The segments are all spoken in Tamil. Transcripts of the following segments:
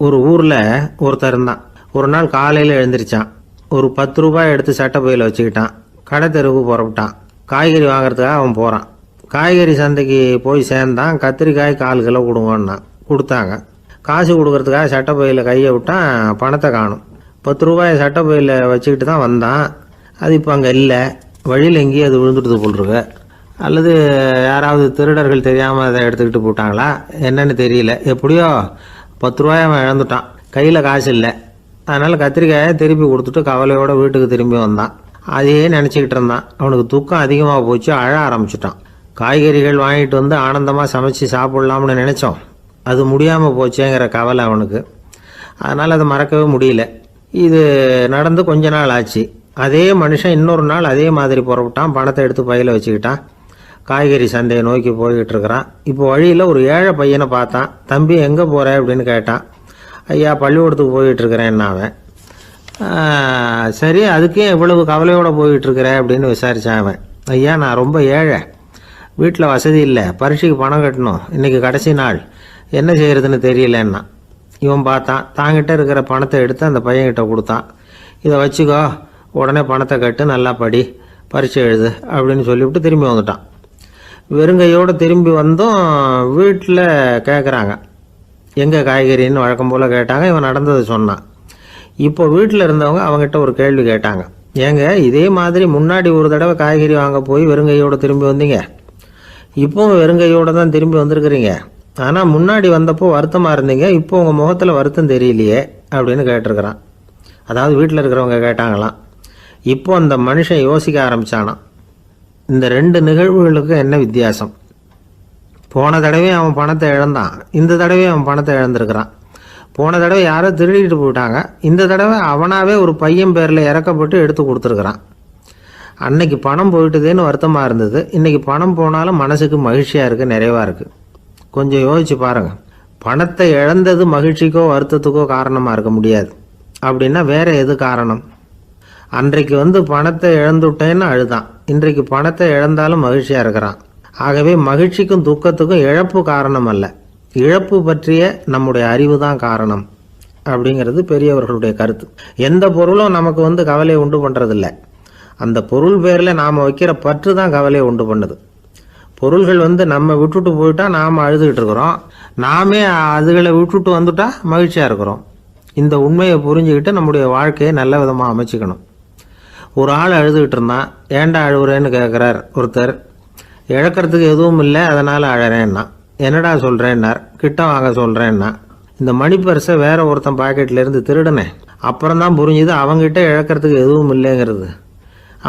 ஒரு ஊரில் ஒருத்தர் இருந்தான். ஒரு நாள் காலையில் எழுந்திரிச்சான். ஒரு 10 ரூபாய் எடுத்து சட்டை பையில் வச்சுக்கிட்டான். கடை தெருவுக்கு புறப்பட்டான். காய்கறி வாங்குறதுக்காக அவன் போகிறான். காய்கறி சந்தைக்கு போய் சேர்ந்தான். கத்திரிக்காய் 4 கிலோ கொடுங்கன்னா கொடுத்தாங்க. காசு கொடுக்கறதுக்காக சட்டை பையில் கையை விட்டான். பணத்தை காணும். 10 ரூபாயை சட்டை பையில் வச்சுக்கிட்டு தான் வந்தான். அது இப்போ அங்கே இல்லை. வழியில் எங்கேயும் அது விழுந்துட்டு போட்டிருக்கு. அல்லது யாராவது திருடர்கள் தெரியாமல் அதை எடுத்துக்கிட்டு போட்டாங்களா என்னன்னு தெரியல. எப்படியோ 10 ரூபாய் அவன் இழந்துட்டான். கையில் காசு இல்லை. அதனால் கத்திரிக்காயை திருப்பி கொடுத்துட்டு கவலையோடு வீட்டுக்கு திரும்பி வந்தான். அதையே நினச்சிக்கிட்டு இருந்தான். அவனுக்கு துக்கம் அதிகமாக போச்சு. அழ ஆரம்பிச்சிட்டான். காய்கறிகள் வாங்கிட்டு வந்து ஆனந்தமாக சமைச்சு சாப்பிட்லாம்னு நினச்சோம். அது முடியாமல் போச்சேங்கிற கவலை அவனுக்கு. அதனால் அதை மறக்கவே முடியல. இது நடந்து கொஞ்ச நாள் ஆச்சு. அதே மனுஷன் இன்னொரு நாள் அதே மாதிரி புறப்பட்டான். பணத்தை எடுத்து பையில் வச்சுக்கிட்டான். காய்கறி சந்தையை நோக்கி போய்கிட்டு இருக்கிறான். இப்போ வழியில் ஒரு ஏழை பையனை பார்த்தான். தம்பி எங்கே போகிற அப்படின்னு கேட்டான். ஐயா பள்ளிக்கூடத்துக்கு போய்கிட்டு இருக்கிறேன் அவன். சரி அதுக்கே இவ்வளவு கவலையோடு போய்கிட்டுருக்கிற அப்படின்னு விசாரித்தான் அவன். ஐயா நான் ரொம்ப ஏழை, வீட்டில் வசதி இல்லை, பரீட்சைக்கு பணம் கட்டணும், இன்றைக்கி கடைசி நாள், என்ன செய்கிறதுன்னு தெரியலன்னா. இவன் பார்த்தான். தாங்கிட்ட இருக்கிற பணத்தை எடுத்து அந்த பையன்கிட்ட கொடுத்தான். இதை வச்சுக்கோ, உடனே பணத்தை கட்டு, நல்லா படி, பரீட்சை எழுது அப்படின்னு சொல்லிவிட்டு திரும்பி வந்துட்டான். வெறுங்கையோடு திரும்பி வந்தும் வீட்டில் கேட்குறாங்க எங்கே காய்கறின்னு வழக்கம் போல் கேட்டாங்க. இவன் நடந்ததை சொன்னான். இப்போ வீட்டில் இருந்தவங்க அவங்ககிட்ட ஒரு கேள்வி கேட்டாங்க. ஏங்க இதே மாதிரி முன்னாடி ஒரு தடவை காய்கறி வாங்க போய் வெறுங்கையோடு திரும்பி வந்தீங்க, இப்போவும் வெறுங்கையோடு தான் திரும்பி வந்திருக்கிறீங்க. ஆனால் முன்னாடி வந்தப்போ வருத்தமாக இருந்தீங்க, இப்போ உங்கள் முகத்தில் வருத்தம் தெரியலையே அப்படின்னு கேட்டிருக்கிறான். அதாவது வீட்டில் இருக்கிறவங்க கேட்டாங்களாம். இப்போ அந்த மனுஷன் யோசிக்க ஆரம்பித்தானான். இந்த 2 நிகழ்வுகளுக்கு என்ன வித்தியாசம்? போன தடவை அவன் பணத்தை இழந்தான், இந்த தடவை அவன் பணத்தை இழந்திருக்கிறான். போன தடவை யாரோ திருடிட்டு போயிட்டாங்க, இந்த தடவை அவனாவே ஒரு பையன் பேரில் இறக்கப்பட்டு எடுத்து கொடுத்துருக்குறான். அன்னைக்கு பணம் போயிட்டுதேன்னு வருத்தமாக இருந்தது, இன்றைக்கி பணம் போனாலும் மனசுக்கு மகிழ்ச்சியாக இருக்குது, நிறைவாக இருக்குது. கொஞ்சம் யோசிச்சு பாருங்கள். பணத்தை இழந்தது மகிழ்ச்சிக்கோ வருத்தத்துக்கோ காரணமாக இருக்க முடியாது. அப்படின்னா வேற எது காரணம்? அன்றைக்கு பணத்தை இழந்துட்டேன்னு அழுதான், இன்றைக்கு பணத்தை இழந்தாலும் மகிழ்ச்சியாக இருக்கிறான். ஆகவே மகிழ்ச்சிக்கும் துக்கத்துக்கும் இழப்பு காரணம் அல்ல, இழப்பு பற்றிய நம்முடைய அறிவு தான் காரணம் அப்படிங்கிறது பெரியவர்களுடைய கருத்து. எந்த பொருளும் நமக்கு கவலையை உண்டு பண்ணுறதில்ல, அந்த பொருள் பேரில் நாம் வைக்கிற பற்று தான் கவலையை உண்டு பண்ணுது. பொருள்கள் நம்ம விட்டுட்டு போயிட்டா நாம் அழுதுகிட்டு இருக்கிறோம், நாமே அதுகளை விட்டுட்டு வந்துட்டா மகிழ்ச்சியாக இருக்கிறோம். இந்த உண்மையை புரிஞ்சுக்கிட்டு நம்முடைய வாழ்க்கையை நல்ல விதமாக அமைச்சிக்கணும். ஒரு ஆள் அழுதுகிட்டு இருந்தான். ஏன்டா அழுகுறேன்னு கேட்குறார் ஒருத்தர். இழக்கிறதுக்கு எதுவும் இல்லை அதனால் அழறேன்னா. என்னடா சொல்கிறேன்னார். கிட்ட வாங்க சொல்கிறேன்னா. இந்த மணி பர்ஸை வேற ஒருத்தன் பாக்கெட்லேருந்து திருடினேன், அப்புறம் தான் புரிஞ்சுது அவங்ககிட்ட இழக்கிறதுக்கு எதுவும் இல்லைங்கிறது.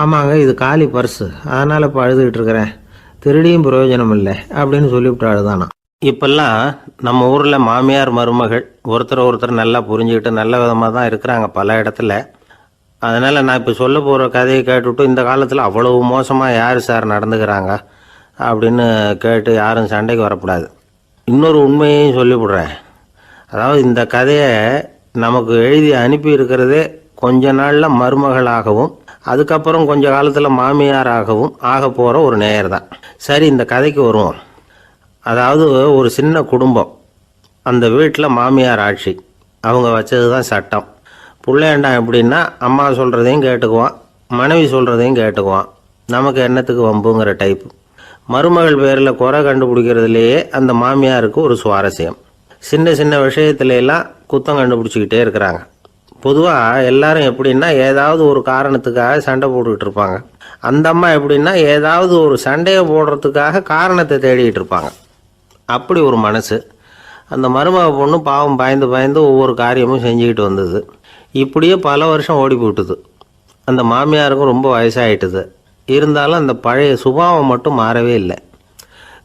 ஆமாங்க இது காலி பர்ஸு, அதனால் இப்போ அழுதுகிட்டு இருக்கிறேன், திருடியும் பிரயோஜனம் இல்லை அப்படின்னு சொல்லிவிட்டு அழுதானா. இப்பெல்லாம் நம்ம ஊரில் மாமியார் மருமகள் ஒருத்தர் நல்லா புரிஞ்சுக்கிட்டு நல்ல விதமாக தான் இருக்கிறாங்க பல இடத்துல. அதனால் நான் இப்போ சொல்ல போகிற கதையை கேட்டுவிட்டு இந்த காலத்தில் அவ்வளவு மோசமாக யார் சார் நடந்துக்கிறாங்க அப்படின்னு கேட்டு யாரும் சண்டைக்கு வரக்கூடாது. இன்னொரு உண்மையையும் சொல்லிவிடுறேன். அதாவது இந்த கதையை நமக்கு எழுதி அனுப்பி இருக்கிறதே கொஞ்ச நாளில் மருமகளாகவும் அதுக்கப்புறம் கொஞ்ச காலத்தில் மாமியாராகவும் ஆக போகிற ஒரு நேயர் தான். சரி இந்த கதைக்கு வருவோம். அதாவது ஒரு சின்ன குடும்பம், அந்த வீட்டில் மாமியார் ஆட்சி, அவங்க வச்சது தான் சட்டம். பிள்ளையாண்டான் எப்படின்னா அம்மா சொல்கிறதையும் கேட்டுக்குவான், மனைவி சொல்கிறதையும் கேட்டுக்குவான், நமக்கு என்னத்துக்கு வம்புங்கிற டைப்பு. மருமகள் பேரில் குறை கண்டுபிடிக்கிறதுலேயே அந்த மாமியாருக்கு ஒரு சுவாரஸ்யம். சின்ன சின்ன விஷயத்துலாம் குத்தம் கண்டுபிடிச்சிக்கிட்டே இருக்கிறாங்க. பொதுவாக எல்லாரும் எப்படின்னா ஏதாவது ஒரு காரணத்துக்காக சண்டை போட்டுக்கிட்டு இருப்பாங்க. அந்த அம்மா எப்படின்னா ஏதாவது ஒரு சண்டையை போடுறதுக்காக காரணத்தை தேடிக்கிட்டு இருப்பாங்க. அப்படி ஒரு மனசு. அந்த மருமக பொண்ணு பாவம் பயந்து பயந்து ஒவ்வொரு காரியமும் செஞ்சுக்கிட்டு வந்தது. இப்படியே பல வருஷம் ஓடி போட்டுது. அந்த மாமியாருக்கும் ரொம்ப வயசாகிட்டுது. இருந்தாலும் அந்த பழைய சுபாவம் மட்டும் மாறவே இல்லை.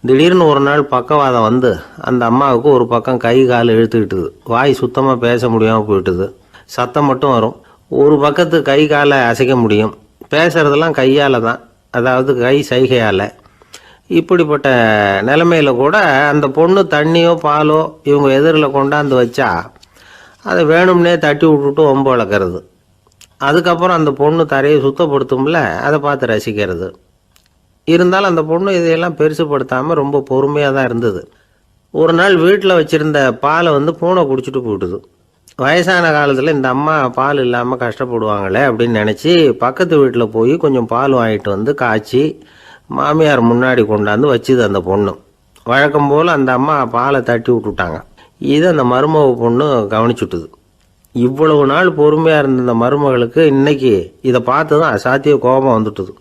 திடீர்னு ஒரு நாள் பக்கவாதம் வந்து அந்த அம்மாவுக்கு ஒரு பக்கம் கை கால் இழுத்துக்கிட்டுது. வாய் சுத்தமாக பேச முடியாமல் போயிட்டுது. சத்தம் மட்டும் வரும். ஒரு பக்கத்து கை காலை அசைக்க முடியும், பேசுகிறதெல்லாம் கையால் தான், அதாவது கை சைகையால். இப்படிப்பட்ட நிலைமையில் கூட அந்த பொண்ணு தண்ணியோ பாலோ இவங்க எதிரில் கொண்டாந்து வச்சா அதை வேணும்னே தட்டி விட்டுட்டு ஒம்பு வளர்க்குறது. அதுக்கப்புறம் அந்த பொண்ணு தரையை சுத்தப்படுத்தும்ல, அதை பார்த்து ரசிக்கிறது. இருந்தாலும் அந்த பொண்ணு இதையெல்லாம் பெருசுப்படுத்தாமல் ரொம்ப பொறுமையாக தான் இருந்தது. ஒரு நாள் வீட்டில் வச்சுருந்த பாலை பூனை குடிச்சிட்டு போயிட்டுது. வயசான காலத்தில் இந்த அம்மா பால் இல்லாமல் கஷ்டப்படுவாங்களே அப்படின்னு நினச்சி பக்கத்து வீட்டில் போய் கொஞ்சம் பால் வாங்கிட்டு வந்து காய்ச்சி மாமியார் முன்னாடி கொண்டாந்து வச்சுது அந்த பொண்ணு. வழக்கம் போல் அந்த அம்மா பாலை தட்டி விட்டுட்டாங்க. இதை அந்த மருமக பொண்ணு கவனிச்சுட்டுது. இவ்வளவு நாள் பொறுமையாக இருந்த இந்த மருமகளுக்கு இன்னைக்கு இதை பார்த்து தான் அசாத்திய கோபம் வந்துட்டுது.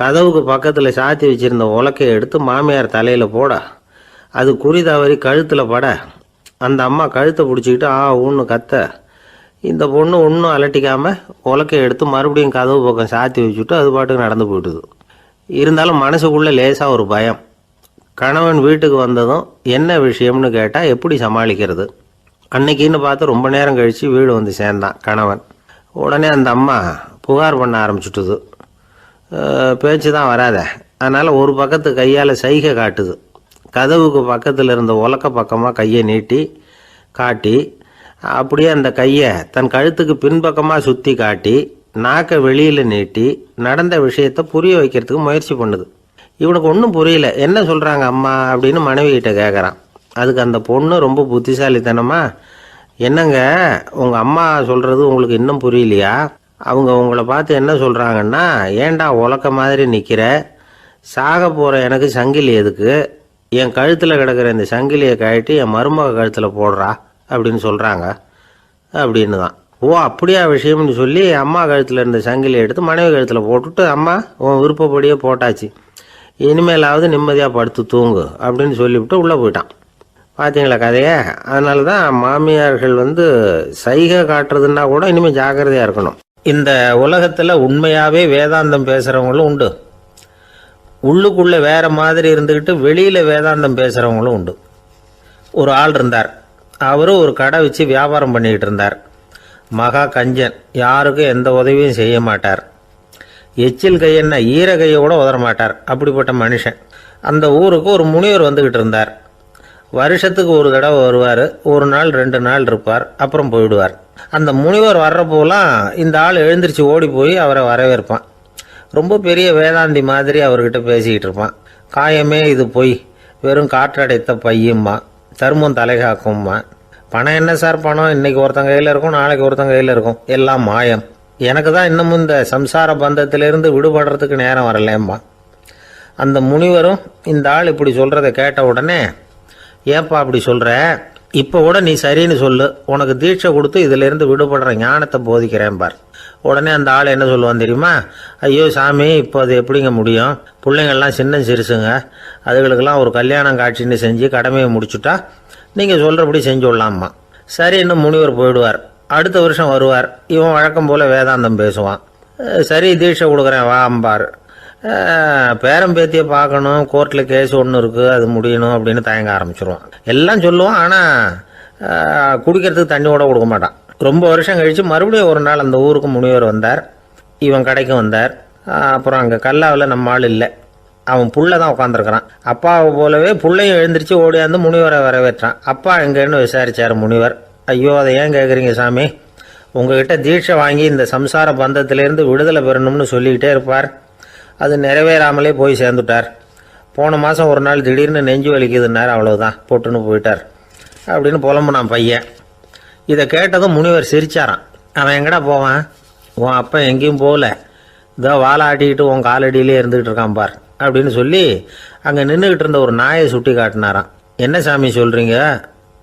கதவுக்கு பக்கத்தில் சாத்தி வச்சிருந்த உலக்கையை எடுத்து மாமியார் தலையில் போட அது குறி தவறி கழுத்தில் பட அந்த அம்மா கழுத்தை பிடிச்சிக்கிட்டு ஊன்னு கத்த இந்த பொண்ணு ஒன்றும் அலட்டிக்காமல் உலக்கையை எடுத்து மறுபடியும் கதவு பக்கம் சாத்தி வச்சுட்டு அது பாட்டுக்கு நடந்து போயிட்டுது. இருந்தாலும் மனசுக்குள்ளே லேசாக ஒரு பயம். கணவன் வீட்டுக்கு வந்ததும் என்ன விஷயம்னு கேட்டால் எப்படி சமாளிக்கிறது. அன்னைக்குன்னு பார்த்து ரொம்ப நேரம் கழித்து வீடு வந்து சேர்ந்தான் கணவன். உடனே அந்த அம்மா புகார் பண்ண ஆரம்பிச்சுட்டுது. பேச்சு தான் வராத, அதனால் ஒரு பக்கத்து கையால் சைகை காட்டுது. கதவுக்கு பக்கத்தில் இருந்த உலக்க பக்கமாக கையை நீட்டி காட்டி அப்படியே அந்த கையை தன் கழுத்துக்கு பின்பக்கமாக சுற்றி காட்டி நாக்கை வெளியில் நீட்டி நடந்த விஷயத்தை புரிய வைக்கிறதுக்கு முயற்சி பண்ணுது. இவனுக்கு ஒன்றும் புரியல. என்ன சொல்கிறாங்க அம்மா அப்படின்னு மனைவிகிட்ட கேட்குறான். அதுக்கு அந்த பொண்ணு ரொம்ப புத்திசாலித்தனமா, என்னங்க உங்கள் அம்மா சொல்கிறது உங்களுக்கு இன்னும் புரியலையா? அவங்க உங்களை பார்த்து என்ன சொல்கிறாங்கன்னா, ஏண்டா உலக்க மாதிரி நிற்கிற, சாக போகிற எனக்கு சங்கிலி எதுக்கு, என் கழுத்தில் கிடக்கிற இந்த சங்கிலியை கழட்டி என் மருமக கழுத்தில் போடுறா அப்படின்னு சொல்கிறாங்க அப்படின்னு தான். ஓ அப்படியா விஷயம்னு சொல்லி அம்மா கழுத்தில் இருந்த சங்கிலியை எடுத்து மனைவி கழுத்தில் போட்டுட்டு, அம்மா உன் விருப்பப்படியே போட்டாச்சு, இனிமேலாவது நிம்மதியாக படுத்து தூங்கு அப்படின்னு சொல்லிவிட்டு உள்ளே போயிட்டான். பார்த்தீங்களா கதையை? அதனால தான் மாமியார்கள் சைகை காட்டுறதுன்னா கூட இனிமேல் ஜாக்கிரதையாக இருக்கணும். இந்த உலகத்தில் உண்மையாகவே வேதாந்தம் பேசுகிறவங்களும் உண்டு, உள்ளுக்குள்ளே வேற மாதிரி இருந்துக்கிட்டு வெளியில் வேதாந்தம் பேசுகிறவங்களும் உண்டு. ஒரு ஆள் இருந்தார். அவரும் ஒரு கடை வச்சு வியாபாரம் பண்ணிக்கிட்டு இருந்தார். மகா கஞ்சன், யாருக்கும் எந்த உதவியும் செய்ய மாட்டார். எச்சில் கையென்ன ஈர கையை கூட உதற மாட்டார். அப்படிப்பட்ட மனுஷன். அந்த ஊருக்கு ஒரு முனிவர் வந்துக்கிட்டு இருந்தார். வருஷத்துக்கு ஒரு தடவை வருவார். ஒரு நாள் 2 நாள் இருப்பார், அப்புறம் போயிடுவார். அந்த முனிவர் வர்றப்போலாம் இந்த ஆள் எழுந்திரிச்சு ஓடி போய் அவரை வரவேற்பான். ரொம்ப பெரிய வேதாந்தி மாதிரி அவர்கிட்ட பேசிக்கிட்டு இருப்பான். காயமே இது பொய், வெறும் காற்றடைத்த பையும்மா, தர்மம் தலைகாக்கும்மா, பணம் என்ன சார் பணம், இன்னைக்கு ஒருத்தன் கையில் இருக்கும், நாளைக்கு ஒருத்தன் கையில் இருக்கும், எல்லாம் மாயம், எனக்கு தான் இன்னமும் இந்த சம்சார பந்தத்திலிருந்து விடுபடுறதுக்கு நேரம் வரலேம்மா. அந்த முனிவரும் இந்த ஆள் இப்படி சொல்கிறத கேட்ட உடனே, ஏப்பா அப்படி சொல்கிற, இப்போ கூட நீ சரின்னு சொல்லு, உனக்கு தீட்சை கொடுத்து இதிலேருந்து விடுபடுற ஞானத்தை போதிக்கிறேன் பார். உடனே அந்த ஆள் என்ன சொல்லுவான் தெரியுமா? ஐயோ சாமி, இப்போ அது எப்படிங்க முடியும், பிள்ளைங்கள்லாம் சின்ன சிறுசுங்க, அதுகளுக்கெல்லாம் ஒரு கல்யாணம் காட்சின்னு செஞ்சு கடமையை முடிச்சுட்டா நீங்கள் சொல்கிறபடி செஞ்சு விடலாம்மா. சரி, இன்னும் முனிவர் போயிடுவார். அடுத்த வருஷம் வருவார். இவன் வழக்கம் போல் வேதாந்தம் பேசுவான். சரி தீட்சை கொடுக்குறேன் வா அம்பார். பேரம்பேத்தியை பார்க்கணும், கோர்ட்டில் கேஸ் ஒன்று இருக்குது, அது முடியணும் அப்படின்னு தயங்க ஆரம்பிச்சிருவான். எல்லாம் சொல்லுவான், ஆனால் குடிக்கிறதுக்கு தண்ணி கூட கொடுக்க மாட்டான். ரொம்ப வருஷம் கழித்து மறுபடியும் ஒரு நாள் அந்த ஊருக்கு முனிவர் வந்தார். இவன் கடைக்கு வந்தார். அப்புறம் அங்கே கல்லாவில் நம்ம ஆள் இல்லை, அவன் புள்ள தான் உட்காந்துருக்கிறான். அப்பாவை போலவே புள்ளையும் எழுந்திரிச்சு ஓடியாந்து முனிவரை வரவேற்றான். அப்பா எங்கன்னு விசாரிச்சார் முனிவர். ஐயோ அதை ஏன் கேட்குறீங்க சாமி, உங்ககிட்ட தீட்சை வாங்கி இந்த சம்சார பந்தத்திலேருந்து விடுதலை பெறணும்னு சொல்லிக்கிட்டே இருப்பார், அது நிறைவேறாமலே போய் சேர்ந்துட்டார். போன மாதம் ஒரு நாள் திடீர்னு நெஞ்சு வலிக்குதுன்னார், அவ்வளோதான் போட்டுன்னு போயிட்டார் அப்படின்னு புலம்புனான் பையன். இதை கேட்டதும் முனிவர் சிரிச்சாரான். அவன் எங்கடா போவான், உன் அப்பா எங்கேயும் போகல, இதோ வாழை ஆட்டிக்கிட்டு உன் காலடியிலே இருந்துக்கிட்டு இருக்கான் பார் அப்படின்னு சொல்லி அங்கே நின்றுக்கிட்டு இருந்த ஒரு நாயை சுட்டி காட்டினாரான். என்ன சாமி சொல்கிறீங்க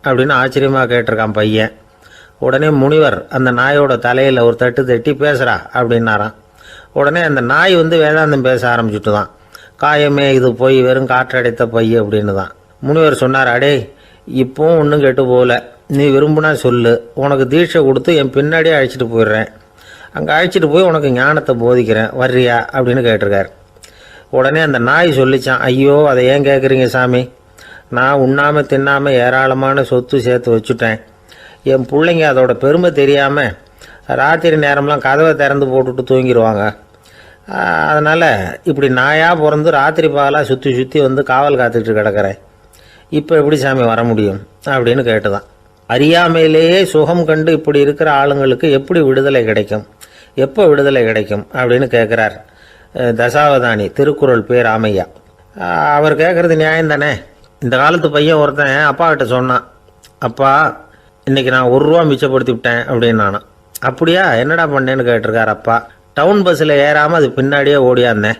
அப்படின்னு ஆச்சரியமாக கேட்டிருக்கான் பையன். உடனே முனிவர் அந்த நாயோட தலையில் ஒரு தட்டு தட்டி பேசுகிறா அப்படின்னாரான். உடனே அந்த நாய் வேதாந்தம் பேச ஆரம்பிச்சுட்டு தான். காயமே இது போய் வெறும் காற்றடைத்த பை அப்படின்னு தான். முனிவர் சொன்னார், அடே இப்போவும் ஒன்றும் கெட்டு போகல, நீ விரும்புனா சொல்லு, உனக்கு தீட்சை கொடுத்து என் பின்னாடியே அழைச்சிட்டு போயிடுறேன், அங்கே அழைச்சிட்டு போய் உனக்கு ஞானத்தை போதிக்கிறேன், வர்றியா அப்படின்னு கேட்டிருக்கார். உடனே அந்த நாய் சொல்லிச்சான், ஐயோ அதை ஏன் கேட்குறீங்க சாமி, நான் உண்ணாமல் தின்னாமல் ஏராளமான சொத்து சேர்த்து வச்சுட்டேன், என் பிள்ளைங்க அதோட பெருமை தெரியாமல் ராத்திரி நேரம்லாம் கதவை திறந்து போட்டுட்டு தூங்கிடுவாங்க, அதனால் இப்படி நாயாக பிறந்து ராத்திரி பகலாக சுற்றி சுற்றி காவல் காத்துக்கிட்டு கிடக்கிறேன், இப்போ எப்படி சாமி வர முடியும் அப்படின்னு கேட்டுதான். அறியாமையிலேயே சுகம் கண்டு இப்படி இருக்கிற ஆளுங்களுக்கு எப்படி விடுதலை கிடைக்கும், எப்போ விடுதலை கிடைக்கும் அப்படின்னு கேட்குறார் தசாவதானி, திருக்குறள் பேர் ராமையா. அவர் கேட்குறது நியாயம் தானே. இந்த காலத்து பையன் ஒருத்தன் அப்பா கிட்ட சொன்னான், அப்பா இன்றைக்கி நான் 1 ரூபா மிச்சப்படுத்தி விட்டேன் அப்படின்னு நானும். அப்படியா, என்னடா பண்ணேன்னு கேட்டிருக்கார் அப்பா. டவுன் பஸ்ஸில் ஏறாமல் அது பின்னாடியே ஓடியாந்தேன்,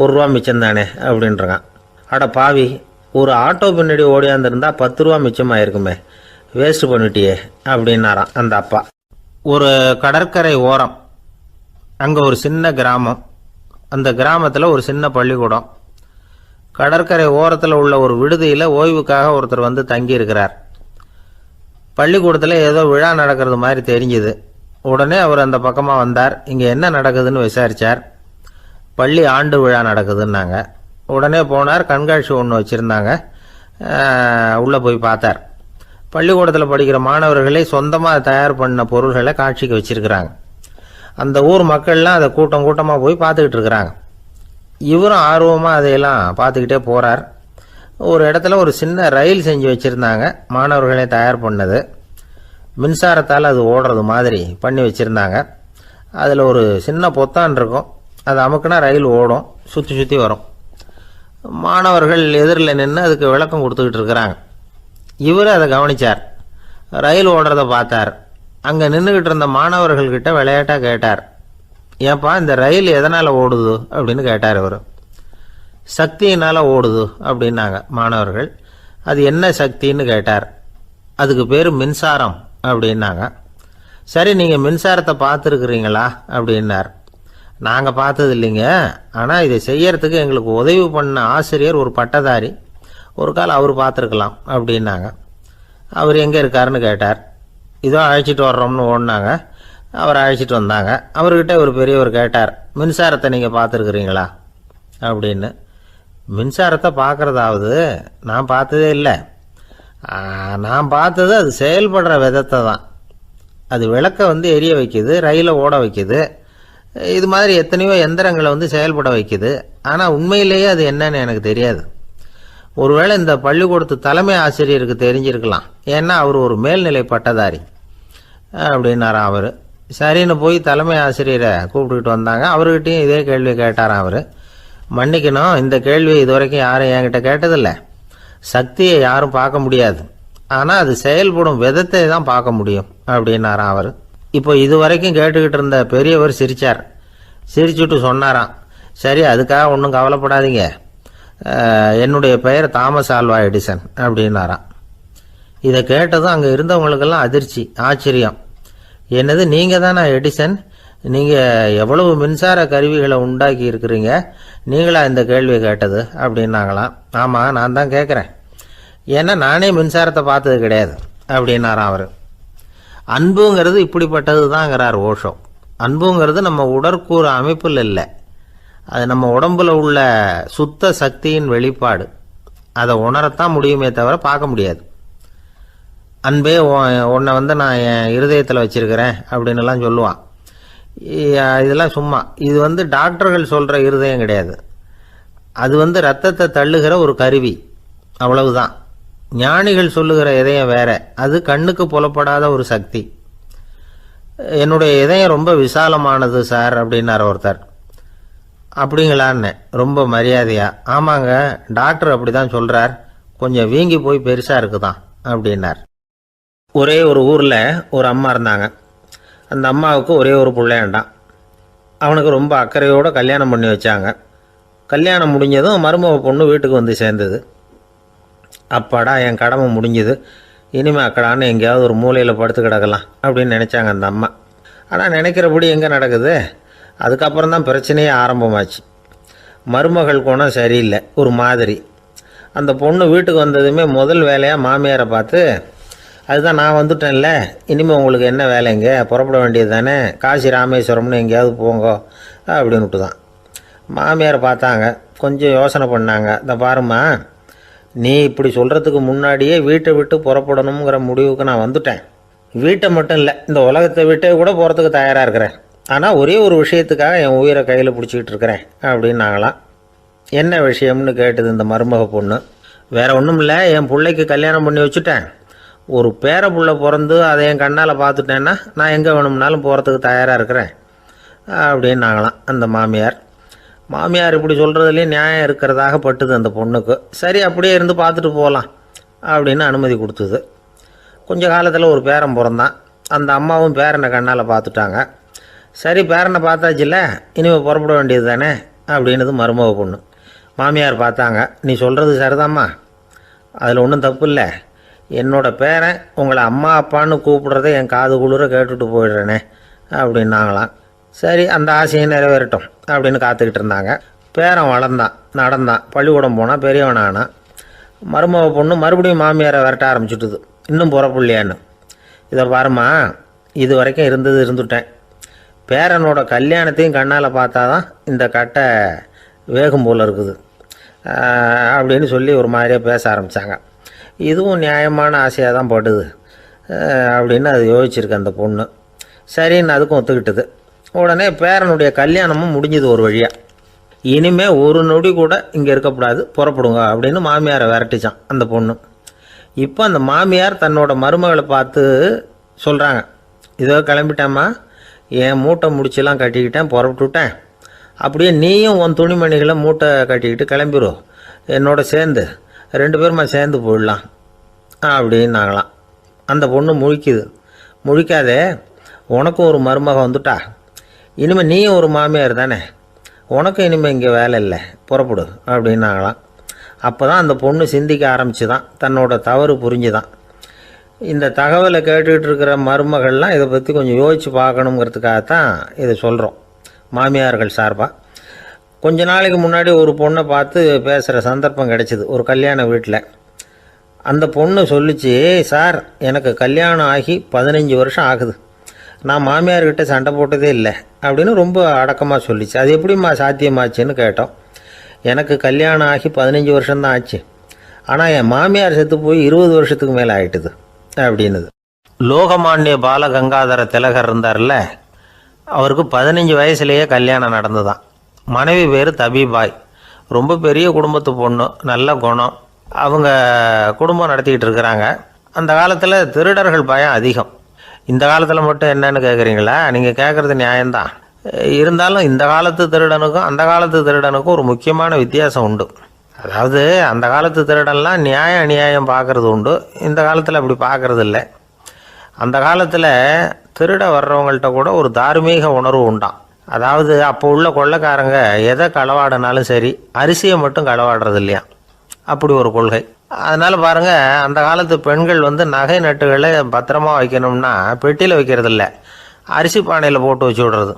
1 ரூபா மிச்சம்தானே அப்படின்றான். அட பாவி, ஒரு ஆட்டோ பின்னாடி ஓடியாந்துருந்தா 10 ரூபா மிச்சமாயிருக்குமே, வேஸ்ட் பண்ணிட்டியே அப்படின்னாராம் அந்த அப்பா. ஒரு கடற்கரை ஓரம், அங்கே ஒரு சின்ன கிராமம். அந்த கிராமத்தில் ஒரு சின்ன பள்ளிக்கூடம். கடற்கரை ஓரத்தில் உள்ள ஒரு விடுதியில் ஓய்வுக்காக ஒருத்தர் வந்து தங்கியிருக்கிறார். பள்ளிக்கூடத்தில் ஏதோ விழா நடக்கிறது மாதிரி தெரிஞ்சுது. உடனே அவர் அந்த பக்கமாக வந்தார். இங்கே என்ன நடக்குதுன்னு விசாரித்தார். பள்ளி ஆண்டு விழா நடக்குதுன்னாங்க. உடனே போனார். கண்காட்சி ஒன்று வச்சுருந்தாங்க. உள்ளே போய் பார்த்தார். பள்ளிக்கூடத்தில் படிக்கிற மாணவர்களே சொந்தமாக தயார் பண்ண பொருள்களை காட்சிக்கு வச்சுருக்கிறாங்க. அந்த ஊர் மக்கள்லாம் அதை கூட்டம் கூட்டமாக போய் பார்த்துக்கிட்டு இருக்கிறாங்க. இவரும் ஆர்வமாக அதையெல்லாம் பார்த்துக்கிட்டே போகிறார். ஒரு இடத்துல ஒரு சின்ன ரயில் செஞ்சு வச்சுருந்தாங்க, மாணவர்களே தயார் பண்ணது. மின்சாரத்தால் அது ஓடுறது மாதிரி பண்ணி வச்சுருந்தாங்க. அதில் ஒரு சின்ன பொத்தான் இருக்கும், அது அமுக்குனா ரயில் ஓடும், சுற்றி சுற்றி வரும். மாணவர்கள் எதிரில் நின்று அதுக்கு விளக்கம் கொடுத்துக்கிட்டு இருக்கிறாங்க. இவர் அதை கவனித்தார். ரயில் ஓடுறத பார்த்தார். அங்கே நின்றுக்கிட்டு இருந்த மாணவர்கள்கிட்ட விளையாட்டாக கேட்டார், ஏப்பா இந்த ரயில் எதனால் ஓடுது அப்படின்னு கேட்டார் இவர். சக்தியினால் ஓடுது அப்படின்னாங்க மாணவர்கள். அது என்ன சக்தின்னு கேட்டார். அதுக்கு பேர் மின்சாரம் அப்படின்னாங்க. சரி, நீங்கள் மின்சாரத்தை பார்த்துருக்குறீங்களா அப்படின்னார். நாங்கள் பார்த்தது இல்லைங்க, ஆனால் இதை செய்யறதுக்கு எங்களுக்கு உதவி பண்ண ஆசிரியர் ஒரு பட்டதாரி, ஒரு கால் அவர் பார்த்துருக்கலாம் அப்படின்னாங்க. அவர் எங்கே இருக்காருன்னு கேட்டார். இதோ அழைச்சிட்டு வர்றோம்னு ஓடினாங்க. அவர் அழைச்சிட்டு வந்தாங்க. அவர்கிட்ட ஒரு பெரியவர் கேட்டார், மின்சாரத்தை நீங்கள் பார்த்துருக்குறீங்களா அப்படின்னு. மின்சாரத்தை பார்க்குறதாவது நான் பார்த்ததே இல்லை. நான் பார்த்தது அது செயல்படுற விதத்தை தான். அது விளக்கை வந்து எரிய வைக்குது, ரயிலை ஓட வைக்குது, இது மாதிரி எத்தனையோ எந்திரங்களை வந்து செயல்பட வைக்குது. ஆனால் உண்மையிலேயே அது என்னன்னு எனக்கு தெரியாது. ஒருவேளை இந்த பள்ளிக்கூடத்து தலைமை ஆசிரியருக்கு தெரிஞ்சிருக்கலாம், ஏன்னா அவர் ஒரு மேல்நிலை பட்டதாரி அப்படின்னாராம் அவர். சரின்னு போய் தலைமை ஆசிரியரை கூப்பிட்டுக்கிட்டு வந்தாங்க. அவர்கிட்டையும் இதே கேள்வி கேட்டாராம் அவர். மன்னிக்கணும், இந்த கேள்வியை இதுவரைக்கும் யாரும் என்கிட்ட கேட்டதில்லை. சக்தியை யாரும் பார்க்க முடியாது, ஆனால் அது செயல்படும் விதத்தை தான் பார்க்க முடியும் அப்படின்னாராம் அவர். இப்போ இதுவரைக்கும் கேட்டுக்கிட்டு இருந்த பெரியவர் சிரித்தார். சிரிச்சுட்டு சொன்னாராம், சரி அதுக்காக ஒன்றும் கவலைப்படாதீங்க, என்னுடைய பெயர் தாமஸ் ஆல்வா எடிசன் அப்படின்னாராம். இதை கேட்டதும் அங்கே இருந்தவங்களுக்கெல்லாம் அதிர்ச்சி, ஆச்சரியம். என்னது, நீங்கள் தானா எடிசன்? நீங்கள் எவ்வளவு மின்சார கருவிகளை உண்டாக்கி இருக்கிறீங்க, நீங்களா இந்த கேள்வியை கேட்டது அப்படின்னாங்களாம். ஆமாம், நான் தான் கேட்குறேன், ஏன்னா நானே மின்சாரத்தை பார்த்தது கிடையாது அப்படின்னாராம் அவர். அன்புங்கிறது இப்படிப்பட்டது தாங்கிறார் ஓஷோ. அன்புங்கிறது நம்ம உடற்கூறு அமைப்பில் இல்லை, அது நம்ம உடம்புல உள்ள சுத்த சக்தியின் வெளிப்பாடு. அதை உணரத்தான் முடியுமே தவிர பார்க்க முடியாது. அன்பே உன்னை வந்து நான் என் இருதயத்தில் வச்சிருக்கிறேன் அப்படின்னுலாம் சொல்லுவான். இதெல்லாம் சும்மா. இது வந்து டாக்டர்கள் சொல்கிற இருதயம் கிடையாது. அது வந்து ரத்தத்தை தள்ளுகிற ஒரு கருவி, அவ்வளவுதான். ஞானிகள் சொல்லுகிற இதயம் வேற, அது கண்ணுக்கு புலப்படாத ஒரு சக்தி. என்னுடைய இதயம் ரொம்ப விசாலமானது சார் அப்படின்னார் ஒருத்தர். அப்படிங்களான்னு ரொம்ப மரியாதையா. ஆமாங்க, டாக்டர் அப்படி தான் சொல்கிறார், கொஞ்சம் வீங்கி போய் பெருசாக இருக்குதான் அப்படின்னார். ஒரே ஒரு ஊரில் ஒரு அம்மா இருந்தாங்க. அந்த அம்மாவுக்கு ஒரே ஒரு பிள்ளையாண்டான். அவனுக்கு ரொம்ப அக்கறையோடு கல்யாணம் பண்ணி வச்சாங்க. கல்யாணம் முடிஞ்சதும் மருமக பொண்ணு வீட்டுக்கு வந்து சேர்ந்தது. அப்பாடா, என் கடமை முடிஞ்சுது, இனிமேல் அக்கடான்னு எங்கேயாவது ஒரு மூலையில் படுத்து கிடக்கலாம் அப்படின்னு நினச்சாங்க அந்த அம்மா. ஆனால் நினைக்கிறபடி எங்கே நடக்குது? அதுக்கப்புறம் தான் பிரச்சனையே ஆரம்பமாச்சு. மருமகள் குணம் சரியில்லை, ஒரு மாதிரி. அந்த பொண்ணு வீட்டுக்கு வந்ததுமே முதல் வேலையாக மாமியாரை பார்த்து, அதுதான் நான் வந்துட்டேன்ல, இனிமேல் உங்களுக்கு என்ன வேலைங்க, புறப்பட வேண்டியது தானே, காசி ராமேஸ்வரம்னு எங்கேயாவது போங்கோ அப்படின்னுட்டு தான். மாமியாரை பார்த்தாங்க, கொஞ்சம் யோசனை பண்ணாங்க. இந்த பாருமா, நீ இப்படி சொல்கிறதுக்கு முன்னாடியே வீட்டை விட்டு புறப்படணுங்கிற முடிவுக்கு நான் வந்துட்டேன். வீட்டை மட்டும் இல்லை, இந்த உலகத்தை விட்டே கூட போகிறதுக்கு தயாராக இருக்கிறேன். ஆனால் ஒரே ஒரு விஷயத்துக்காக என் உயிரை கையில் பிடிச்சிக்கிட்டு இருக்கிறேன் அப்படின்னாங்களாம். என்ன விஷயம்னு கேட்டது இந்த மருமக பொண்ணு. வேறு ஒன்றும் இல்லை, என் பிள்ளைக்கு கல்யாணம் பண்ணி வச்சுட்டேன். ஒரு பேர புள்ள பிறந்து அதை என் கண்ணால் பார்த்துட்டேன்னா நான் எங்கே வேணும்னாலும் போகிறதுக்கு தயாராக இருக்கிறேன் அப்படின்னாங்களாம் அந்த மாமியார். மாமியார் இப்படி சொல்கிறதுலேயும் நியாயம் இருக்கிறதாக பட்டுது அந்த பொண்ணுக்கு. சரி, அப்படியே இருந்து பார்த்துட்டு போகலாம் அப்படின்னு அனுமதி கொடுத்தது. கொஞ்ச காலத்தில் ஒரு பேரன் பிறந்தான். அந்த அம்மாவும் பேரனை கண்ணால் பார்த்துட்டாங்க. சரி, பேரனை பார்த்தாச்சுல்ல, இனிமேல் புறப்பட வேண்டியது தானே அப்படின்னது மருமக பொண்ணு. மாமியார் பார்த்தாங்க. நீ சொல்கிறது சரிதாம்மா, அதில் ஒன்றும் தப்பு இல்லை. என்னோட பேரன் உங்களை அம்மா அப்பான்னு கூப்பிடுறதை என் காது குளிர கேட்டுட்டு போயிடுறேனே அப்படின்னாங்களாம். சரி, அந்த ஆசையை நிறைவேறட்டும் அப்படின்னு காத்துக்கிட்டு இருந்தாங்க. பேரன் வளர்ந்தான், நடந்தான், பள்ளிக்கூடம் போனால், பெரியவனானான். மருமக பொண்ணு மறுபடியும் மாமியாரை விரட்ட ஆரம்பிச்சுட்டுது, இன்னும் புறப்படலையான்னு. இதை பாருமா, இது வரைக்கும் இருந்துட்டேன். பேரனோட கல்யாணத்தையும் கண்ணால் பார்த்தா தான் இந்த கட்டை வேகும் போல் இருக்குது அப்படின்னு சொல்லி ஒரு மாதிரியாக பேச ஆரம்பித்தாங்க. இதுவும் நியாயமான ஆசையாக தான் படுது அப்படின்னு அது யோசிச்சிருக்கு அந்த பொண்ணு. சரின்னு அதுக்கும் ஒத்துக்கிட்டது. உடனே பேரனுடைய கல்யாணமும் முடிஞ்சது ஒரு வழியாக. இனிமேல் ஒரு நொடி கூட இங்கே இருக்கக்கூடாது, புறப்படுங்க அப்படின்னு மாமியாரை விரட்டிச்சான் அந்த பொண்ணு. இப்போ அந்த மாமியார் தன்னோட மருமகளை பார்த்து சொல்கிறாங்க, இதோ கிளம்பிட்டேம்மா, என் மூட்டை முடிச்செல்லாம் கட்டிக்கிட்டேன், புறப்பட்டுவிட்டேன். அப்படியே நீயும் உன் துணிமணிகளை மூட்டை கட்டிக்கிட்டு கிளம்பிடும், என்னோட சேர்ந்து 2 பேருமா சேர்ந்து போயிடலாம் அப்படின்னாங்களாம். அந்த பொண்ணு முழிக்குது. முழிக்காதே, உனக்கும் ஒரு மருமக வந்துட்டா, இனிமேல் நீயும் ஒரு மாமியார் தானே, உனக்கும் இனிமேல் இங்கே வேலை இல்லை, புறப்படு அப்படின்னாங்களாம். அப்போ தான் அந்த பொண்ணு சிந்திக்க ஆரம்பிச்சுதான், தன்னோட தவறு புரிஞ்சுதான். இந்த தகவலை கேட்டுக்கிட்டு இருக்கிற மருமகள்லாம் இதை பற்றி கொஞ்சம் யோசித்து பார்க்கணுங்கிறதுக்காகத்தான் இதை சொல்கிறோம் மாமியார்கள் சார்பாக. கொஞ்ச நாளைக்கு முன்னாடி ஒரு பொண்ணை பார்த்து பேசுகிற சந்தர்ப்பம் கிடைச்சிது ஒரு கல்யாண வீட்டில். அந்த பொண்ணு சொல்லிச்சு, சார் எனக்கு கல்யாணம் ஆகி 15 வருஷம் ஆகுது, நான் மாமியார்கிட்ட சண்டை போட்டதே இல்லை அப்படின்னு ரொம்ப அடக்கமாக சொல்லிச்சு. அது எப்படிம்மா சாத்தியமாச்சுன்னு கேட்டோம். எனக்கு கல்யாணம் ஆகி 15 வருஷம்தான் ஆச்சு, ஆனால் என் மாமியார் செத்து போய் 20 வருஷத்துக்கு மேலே ஆயிட்டுது அப்படின்னுது. லோகமானிய பாலகங்காதர திலகர் இருந்தார்ல, அவருக்கு 15 வயசுலேயே கல்யாணம் நடந்துதான். மனைவி பேர் தபிபாய். ரொம்ப பெரிய குடும்பத்து பொண்ணு, நல்ல குணம். அவங்க குடும்பம் நடத்திக்கிட்டு இருக்கிறாங்க. அந்த காலத்தில் திருடர்கள் பயம் அதிகம். இந்த காலத்தில் மட்டும் என்னன்னு கேட்குறீங்களா? நீங்கள் கேட்குறது நியாயம்தான். இருந்தாலும் இந்த காலத்து திருடனுக்கும் அந்த காலத்து திருடனுக்கும் ஒரு முக்கியமான வித்தியாசம் உண்டு. அதாவது அந்த காலத்து திருடன்லாம் நியாயம் அநியாயம் பார்க்குறது உண்டு, இந்த காலத்தில் அப்படி பார்க்குறது இல்லை. அந்த காலத்தில் திருட வர்றவங்கள்ட்ட கூட ஒரு தார்மீக உணர்வு உண்டாம். அதாவது அப்போ உள்ள கொள்ளைக்காரங்க எதை களவாடினாலும் சரி, அரிசியை மட்டும் களவாடுறது இல்லையா, அப்படி ஒரு கொள்கை. அதனால் பாருங்கள், அந்த காலத்து பெண்கள் நகை நட்டுகளை பத்திரமா வைக்கணும்னா பெட்டியில் வைக்கிறது இல்லை, அரிசி பானையில் போட்டு வச்சு விடுறது.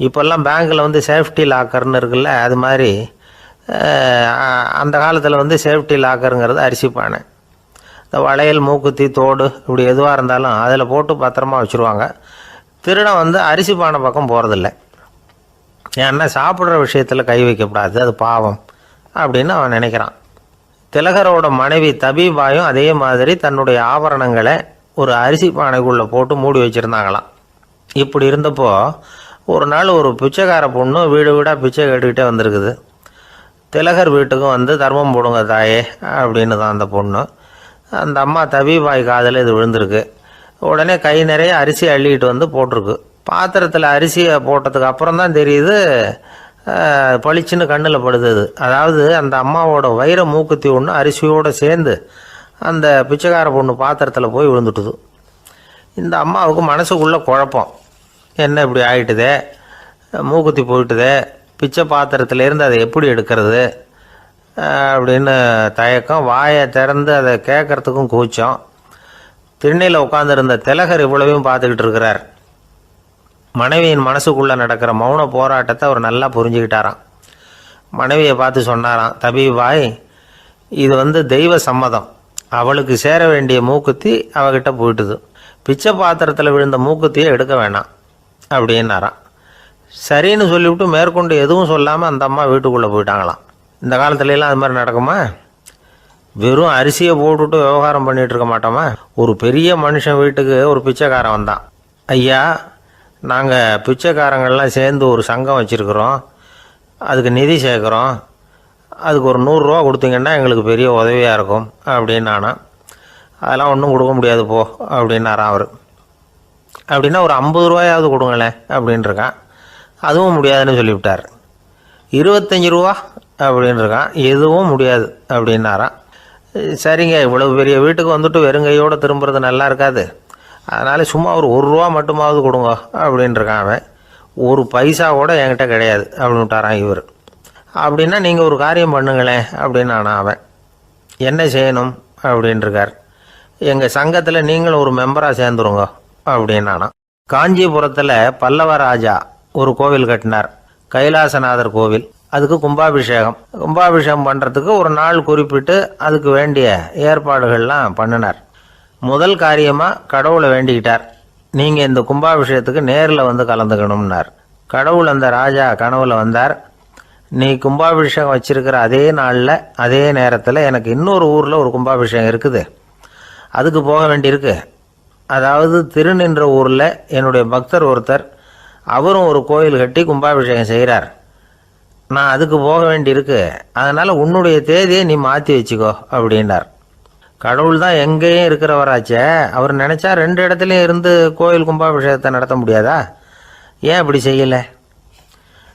இப்போல்லாம் பேங்க்கில் சேஃப்டி லாக்கர்னு இருக்குல்ல, அது மாதிரி அந்த காலத்தில் சேஃப்டி லாக்கருங்கிறது அரிசி பானை. இந்த வளையல், மூக்குத்தி, தோடு இப்படி எதுவாக இருந்தாலும் அதில் போட்டு பத்திரமா வச்சுருவாங்க. திருடன் அரிசி பானை பக்கம் போகிறதில்ல. ஏன்னா சாப்பிட்ற விஷயத்தில் கை வைக்கக்கூடாது, அது பாவம் அப்படின்னு அவன் நினைக்கிறான். திலகரோட மனைவி தபிபாயும் அதே மாதிரி தன்னுடைய ஆபரணங்களை ஒரு அரிசி பானைக்குள்ளே போட்டு மூடி வச்சுருந்தாங்களாம். இப்படி இருந்தப்போ ஒரு நாள் ஒரு பிச்சைக்கார பொண்ணு வீடு வீடாக பிச்சை கேட்டுக்கிட்டே வந்திருக்குது. திலகர் வீட்டுக்கும் தர்மம் போடுங்க தாயே அப்படின்னு தான் அந்த பொண்ணு. அந்த அம்மா தபிபாய் காதில் இது விழுந்திருக்கு. உடனே கை நிறைய அரிசி அள்ளிக்கிட்டு போட்டிருக்கு. பாத்திரத்தில் அரிசியை போட்டதுக்கு அப்புறம் தான் தெரியுது, பளிச்சுன்னு கண்ணில் படுது. அதாவது அந்த அம்மாவோட வைர மூக்குத்தி ஒன்று அரிசியோடு சேர்ந்து அந்த பிச்சைக்கார பொண்ணு பாத்திரத்தில் போய் விழுந்துட்டுது. இந்த அம்மாவுக்கு மனசுக்குள்ளே குழப்பம், என்ன இப்படி ஆகிட்டுதே, மூக்குத்தி போயிட்டுதே, பிச்சை பாத்திரத்துலேருந்து அதை எப்படி எடுக்கிறது அப்படின்னு தயக்கம். வாயை திறந்து அதை கேட்கறதுக்கும் கூச்சம். திண்ணையில் உட்காந்துருந்த திலகர் இவ்வளவையும் பார்த்துக்கிட்டு இருக்கிறார். மனைவியின் மனசுக்குள்ளே நடக்கிற மௌன போராட்டத்தை அவர் நல்லா புரிஞ்சுக்கிட்டாராம். மனைவியை பார்த்து சொன்னாராம், தபிபாய், இது தெய்வ சம்மதம், அவளுக்கு சேர வேண்டிய மூக்குத்தி அவகிட்ட போயிட்டுது, பிச்சை பாத்திரத்தில் விழுந்த மூக்குத்தியை எடுக்க வேணாம் அப்படின்னாராம். சரின்னு சொல்லிவிட்டு மேற்கொண்டு எதுவும் சொல்லாமல் அந்த அம்மா வீட்டுக்குள்ளே போயிட்டாங்களாம். இந்த காலத்துலலாம் அது மாதிரி நடக்குமா? வெறும் அரிசியை போட்டுவிட்டு விவகாரம் பண்ணிகிட்டு இருக்க மாட்டோமா? ஒரு பெரிய மனுஷன் வீட்டுக்கு ஒரு பிச்சைக்காரன் வந்தான். ஐயா, நாங்கள் பிச்சைக்காரங்கள்லாம் சேர்ந்து ஒரு சங்கம் வச்சுருக்குறோம், அதுக்கு நிதி சேர்க்குறோம், அதுக்கு ஒரு 100 ரூபா கொடுத்தீங்கன்னா எங்களுக்கு பெரிய உதவியாக இருக்கும் அப்படின்னானா. அதெல்லாம் ஒன்றும் கொடுக்க முடியாது போ அப்படின்னாரான் அவர். அப்படின்னா ஒரு 50 ரூபாயாவது கொடுங்களேன் அப்படின்ட்டுருக்கான். அதுவும் முடியாதுன்னு சொல்லிவிட்டார். 25 ரூபா அப்படின்ட்டுருக்கான். எதுவும் முடியாது அப்படின்னாரான். சரிங்க, இவ்வளவு பெரிய வீட்டுக்கு வந்துட்டு வெறுங்கையோடு திரும்புறது நல்லா இருக்காது, அதனால சும்மா ஒரு ரூபா மட்டுமாவது கொடுங்க அப்படின்ட்டுருக்கான் அவன். ஒரு பைசா கூட என்கிட்ட கிடையாது அப்படின்னு விட்டாரான் இவர். அப்படின்னா நீங்கள் ஒரு காரியம் பண்ணுங்களேன் அப்படின்னானா அவன். என்ன செய்யணும் அப்படின்ட்டுருக்கார். எங்கள் சங்கத்தில் நீங்களும் ஒரு மெம்பராக சேர்ந்துருங்க அப்படின்னானா. காஞ்சிபுரத்தில் பல்லவ ராஜா ஒரு கோவில் கட்டினார், கைலாசநாதர் கோவில். அதுக்கு கும்பாபிஷேகம் பண்ணுறதுக்கு ஒரு நாள் குறிப்பிட்டு அதுக்கு வேண்டிய ஏற்பாடுகள்லாம் பண்ணினார். முதல் காரியமாக கடவுளை வேண்டிக்கிட்டார், நீங்கள் இந்த கும்பாபிஷேகத்துக்கு நேரில் வந்து கலந்துக்கணும்னார். கடவுள் அந்த ராஜா கனவுல வந்தார். நீ கும்பாபிஷேகம் வச்சிருக்கிற அதே நாளில் அதே நேரத்தில் எனக்கு இன்னொரு ஊரில் ஒரு கும்பாபிஷேகம் இருக்குது, அதுக்கு போக வேண்டியிருக்கு. அதாவது திருநின்ற ஊரில் என்னுடைய பக்தர் ஒருத்தர், அவரும் ஒரு கோயில் கட்டி கும்பாபிஷேகம் செய்கிறார், நான் அதுக்கு போக வேண்டியிருக்கு, அதனால் உன்னுடைய தேதியை நீ மாற்றி வச்சுக்கோ அப்படின்னார். கடவுள் தான் எங்கேயும் இருக்கிறவராச்சே, அவர் நினச்சா 2 இடத்துலையும் இருந்து கோயில் கும்பாபிஷேகத்தை நடத்த முடியாதா? ஏன் அப்படி செய்யலை?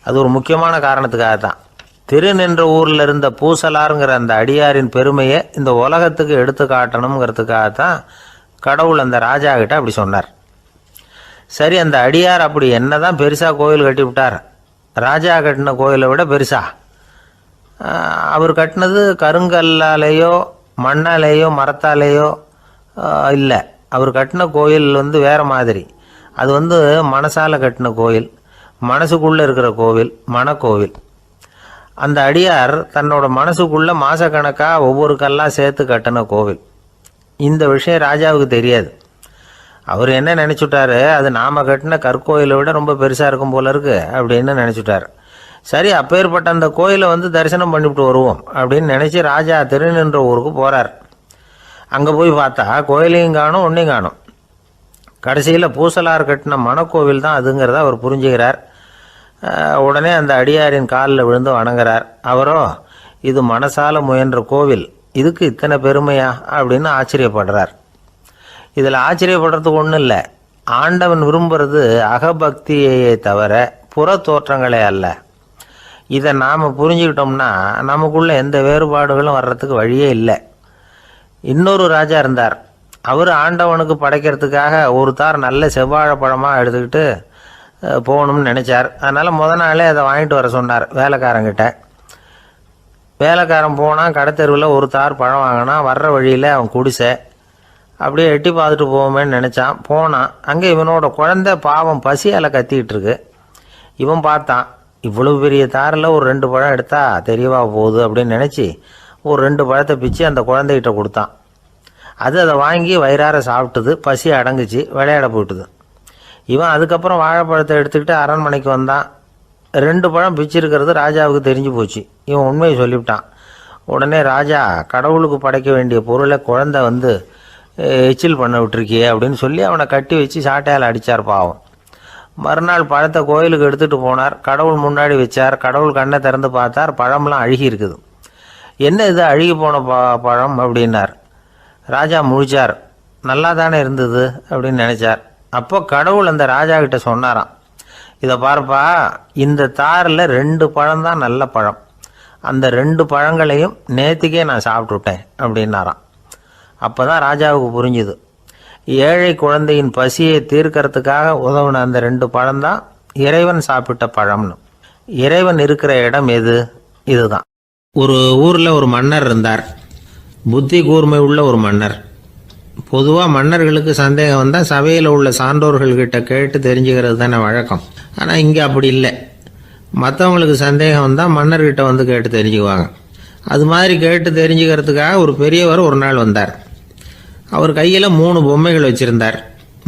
அது ஒரு முக்கியமான காரணத்துக்காக தான். திருநின்ற ஊரில் இருந்த பூசலாருங்கிற அந்த அடியாரின் பெருமையை இந்த உலகத்துக்கு எடுத்து காட்டணுங்கிறதுக்காகத்தான் கடவுள் அந்த ராஜா கிட்ட அப்படி சொன்னார். சரி, அந்த அடியார் அப்படி என்னதான் பெருசாக கோயில் கட்டி விட்டார்? ராஜா கட்டின கோயிலை விட பெருசா? அவர் கட்டினது கருங்கல்லாலேயோ மண்ணாலேயோ மரத்தாலேயோ இல்லை. அவர் கட்டின கோயில் வேறு மாதிரி. அது மனசால கட்டின கோயில், மனசுக்குள்ளே இருக்கிற கோவில், மனக்கோவில். அந்த அடியார் தன்னோட மனசுக்குள்ளே மாதக்கணக்காக ஒவ்வொரு கல்லாக சேர்த்து கட்டின கோவில். இந்த விஷயம் ராஜாவுக்கு தெரியாது. அவர் என்ன நினச்சுட்டாரு, அது நாம் கட்டின கற்கோயிலை விட ரொம்ப பெருசாக இருக்கும் போல இருக்கு அப்படின்னு நினச்சிட்டார். சரி, அப்பேற்பட்ட அந்த கோயிலை தரிசனம் பண்ணிவிட்டு வருவோம் அப்படின்னு நினச்சி ராஜா திருநின்ற ஊருக்கு போகிறார். அங்கே போய் பார்த்தா கோயிலையும் காணும், ஒன்றையும் காணும். கடைசியில் பூசலார் கட்டின மனக்கோவில் தான் அதுங்கிறத அவர் புரிஞ்சுக்கிறார். உடனே அந்த அடியாரின் காலில் விழுந்து வணங்குறார். அவரோ, இது மனசால முயன்ற கோவில், இதுக்கு இத்தனை பெருமையா அப்படின்னு ஆச்சரியப்படுறார். இதில் ஆச்சரியப்படுறதுக்கு ஒன்றும் இல்லை. ஆண்டவன் விரும்புறது அகபக்தியையே தவிர புற தோற்றங்களே அல்ல. இதை நாம் புரிஞ்சுக்கிட்டோம்னா நமக்குள்ள எந்த வேறுபாடுகளும் வர்றதுக்கு வழியே இல்லை. இன்னொரு ராஜா இருந்தார். அவர் ஆண்டவனுக்கு படைக்கிறதுக்காக ஒரு தார் நல்ல செவ்வாழை பழமாக எடுத்துக்கிட்டு போகணும்னு நினச்சார். அதனால் நாளே அதை வாங்கிட்டு வர சொன்னார் வேலைக்காரங்கிட்ட. வேலைக்காரன் போனால் கடைத்தெருவில் ஒரு தார் பழம் வாங்கினான். வர்ற வழியில் அவன் குடிசை. அப்படியே எட்டி பார்த்துட்டு போவோமேன்னு நினச்சான். போனான். அங்கே இவனோட குழந்தை பாவம் பசியால் கத்திக்கிட்டு இருக்கு. இவன் பார்த்தான், இவ்வளவு பெரிய தாரில் ஒரு 2 பழம் எடுத்தா தெரியவா போகுது அப்படின்னு நினச்சி ஒரு 2 பழத்தை பிச்சு அந்த குழந்தைகிட்ட கொடுத்தான். அது அதை வாங்கி வயிறார சாப்பிட்டுது. பசி அடங்குச்சு, விளையாட போயிட்டுது. இவன் அதுக்கப்புறம் வாழைப்பழத்தை எடுத்துக்கிட்டு அரண்மனைக்கு வந்தான். 2 பழம் பிச்சிருக்கிறது ராஜாவுக்கு தெரிஞ்சு போச்சு. இவன் உண்மையை சொல்லிவிட்டான். உடனே ராஜா, கடவுளுக்கு படைக்க வேண்டிய பொருளை குழந்தை எச்சில் பண்ண விட்டுருக்கியே அப்படின்னு சொல்லி அவனை கட்டி வச்சு சாட்டையால் அடித்தார் பாவம். மறுநாள் பழத்தை கோயிலுக்கு எடுத்துகிட்டு போனார். கடவுள் முன்னாடி வச்சார். கடவுள் கண்ணை திறந்து பார்த்தார், பழம்லாம் அழுகி இருக்குது. என்ன இது அழுகி போன பழம் அப்படின்னார். ராஜா முழிச்சார். நல்லா தானே இருந்தது அப்படின்னு நினச்சார். அப்போ கடவுள் அந்த ராஜா கிட்ட சொன்னாராம், இதை பார்ப்பா, இந்த தாரில் 2 பழம் தான் நல்ல பழம், அந்த 2 பழங்களையும் நேற்றுக்கே நான் சாப்பிட்டுட்டேன் அப்படின்னாராம். அப்போ தான் ராஜாவுக்கு புரிஞ்சுது, ஏழை குழந்தையின் பசியை தீர்க்கறதுக்காக உதவுன அந்த 2 பழம்தான் இறைவன் சாப்பிட்ட பழம்னு. இறைவன் இருக்கிற இடம் எது? இதுதான். ஒரு ஊரில் ஒரு மன்னர் இருந்தார். புத்தி கூர்மை உள்ள ஒரு மன்னர். பொதுவாக மன்னர்களுக்கு சந்தேகம் வந்தால் சபையில் உள்ள சான்றோர்கள்கிட்ட கேட்டு தெரிஞ்சுக்கிறது தானே வழக்கம். ஆனால் இங்கே அப்படி இல்லை. மற்றவங்களுக்கு சந்தேகம் வந்தால் மன்னர்கிட்ட கேட்டு தெரிஞ்சுக்குவாங்க. அது மாதிரி கேட்டு தெரிஞ்சுக்கிறதுக்காக ஒரு பெரியவர் ஒரு நாள் வந்தார். அவர் கையில் 3 பொம்மைகள் வச்சுருந்தார்.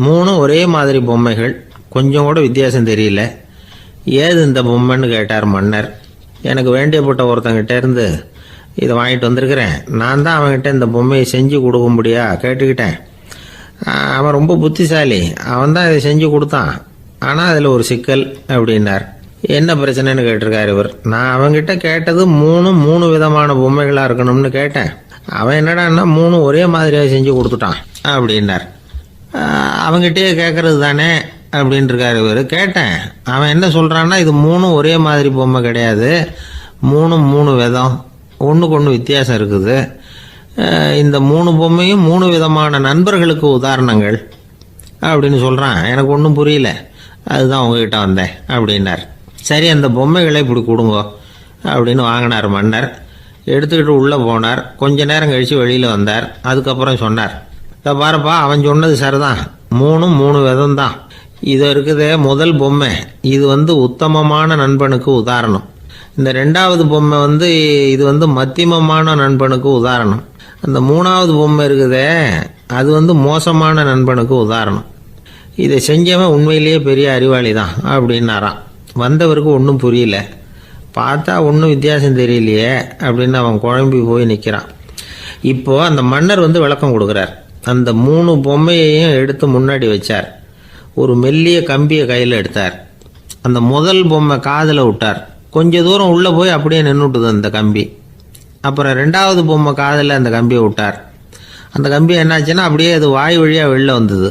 3 ஒரே மாதிரி பொம்மைகள், கொஞ்சம் கூட வித்தியாசம் தெரியல. ஏது இந்த பொம்மைன்னு கேட்டார் மன்னர். எனக்கு வேண்டியப்பட்ட ஒருத்தங்கிட்ட இருந்து இதை வாங்கிட்டு வந்திருக்கிறேன். நான் தான் அவன்கிட்ட இந்த பொம்மையை செஞ்சு கொடுக்கும்படியா கேட்டுக்கிட்டேன். அவன் ரொம்ப புத்திசாலி, அவன் தான் இதை செஞ்சு கொடுத்தான். ஆனால் அதில் ஒரு சிக்கல் அப்படின்னார். என்ன பிரச்சனைன்னு கேட்டிருக்காரு இவர். நான் அவன்கிட்ட கேட்டது 3 விதமான பொம்மைகளாக இருக்கணும்னு கேட்டேன். அவன் என்னடான்னா 3 ஒரே மாதிரியாக செஞ்சு கொடுத்துட்டான் அப்படின்னார். அவங்ககிட்டயே கேட்கறது தானே அப்படின்ட்டுருக்காரு இவர். கேட்டேன், அவன் என்ன சொல்கிறான்னா, இது 3 ஒரே மாதிரி பொம்மை கிடையாது, 3 விதம், ஒன்றுக்கு ஒன்று வித்தியாசம் இருக்குது. இந்த 3 பொம்மையும் 3 விதமான நண்பர்களுக்கு உதாரணங்கள் அப்படின்னு சொல்கிறான். எனக்கு ஒன்றும் புரியல, அதுதான் உங்ககிட்ட வந்தேன் அப்படின்னார். சரி, அந்த பொம்மைகளை இப்படி கொடுங்க அப்படின்னு வாங்கினார் மன்னர். எடுத்துக்கிட்டு உள்ளே போனார். கொஞ்ச நேரம் கழித்து வெளியில் வந்தார். அதுக்கப்புறம் சொன்னார், இதை பாருப்பா, அவன் சொன்னது சரிதான், 3 விதம்தான். இது இருக்குதே முதல் பொம்மை, இது உத்தமமான நண்பனுக்கு உதாரணம். இந்த 2வது பொம்மை இது மத்தியமமான நண்பனுக்கு உதாரணம். அந்த 3வது பொம்மை இருக்குதே அது மோசமான நண்பனுக்கு உதாரணம். இதை செஞ்சவன் உண்மையிலேயே பெரிய அறிவாளி தான் அப்படின்னாராம். வந்தவருக்கு ஒன்றும் புரியல. பார்த்தா ஒன்றும் வித்தியாசம் தெரியலையே அப்படின்னு அவன் குழம்பி போய் நிற்கிறான். இப்போது அந்த மன்னர் விளக்கம் கொடுக்குறார். அந்த 3 பொம்மையையும் எடுத்து முன்னாடி வச்சார். ஒரு மெல்லிய கம்பியை கையில் எடுத்தார். அந்த முதல் பொம்மை காதில் விட்டார். கொஞ்ச தூரம் உள்ளே போய் அப்படியே நின்றுட்டுது அந்த கம்பி. அப்புறம் 2வது பொம்மை காதில் அந்த கம்பியை விட்டார். அந்த கம்பி என்னாச்சுன்னா அப்படியே அது வாய் வழியாக வெளில வந்தது.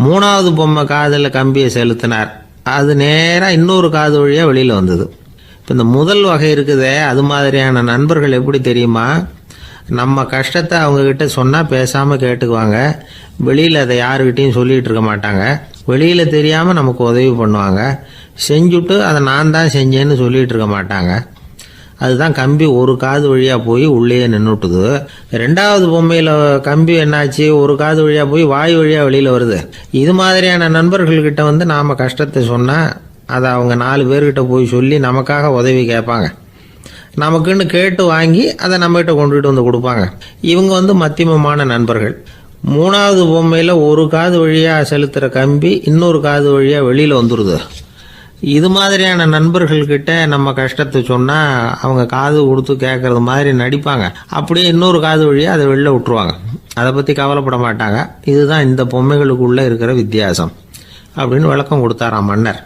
3வது பொம்மை காதில் கம்பியை செலுத்தினார். அது நேராக இன்னொரு காது வழியாக வெளியில் வந்தது. இப்போ இந்த முதல் வகை இருக்குதே, அது மாதிரியான நண்பர்கள் எப்படி தெரியுமா? நம்ம கஷ்டத்தை அவங்கக்கிட்ட சொன்னால் பேசாமல் கேட்டுக்குவாங்க. வெளியில் அதை யாருக்கிட்டையும் சொல்லிகிட்டு இருக்க மாட்டாங்க. வெளியில் தெரியாமல் நமக்கு உதவி பண்ணுவாங்க. செஞ்சுட்டு அதை நான் தான் செஞ்சேன்னு சொல்லிகிட்டு இருக்க மாட்டாங்க. அதுதான் கம்பி ஒரு காது வழியாக போய் உள்ளே நின்றுட்டுது. 2வது பொம்மையில் கம்பி என்னாச்சு, ஒரு காது வழியாக போய் வாய் வழியாக வெளியில் வருது. இது மாதிரியான நண்பர்கள்கிட்ட நாம் கஷ்டத்தை சொன்னால் அதை அவங்க 4 பேர்கிட்ட போய் சொல்லி நமக்காக உதவி கேட்பாங்க. நமக்குன்னு கேட்டு வாங்கி அதை நம்மகிட்ட கொண்டுகிட்டு கொடுப்பாங்க. இவங்க மத்தியமமான நண்பர்கள். 3வது பொம்மையில் ஒரு காது வழியாக செலுத்துகிற கம்பி இன்னொரு காது வழியாக வெளியில் வந்துடுது. இது மாதிரியான நண்பர்கள்கிட்ட நம்ம கஷ்டத்தை சொன்னால் அவங்க காது கொடுத்து கேட்கறது மாதிரி நடிப்பாங்க. அப்படியே இன்னொரு காது வழியாக அதை வெளில விட்டுருவாங்க. அதை பற்றி கவலைப்பட மாட்டாங்க. இதுதான் இந்த பொம்மைகளுக்குள்ளே இருக்கிற வித்தியாசம் அப்படின்னு விளக்கம் கொடுத்தாராம் மன்னர்.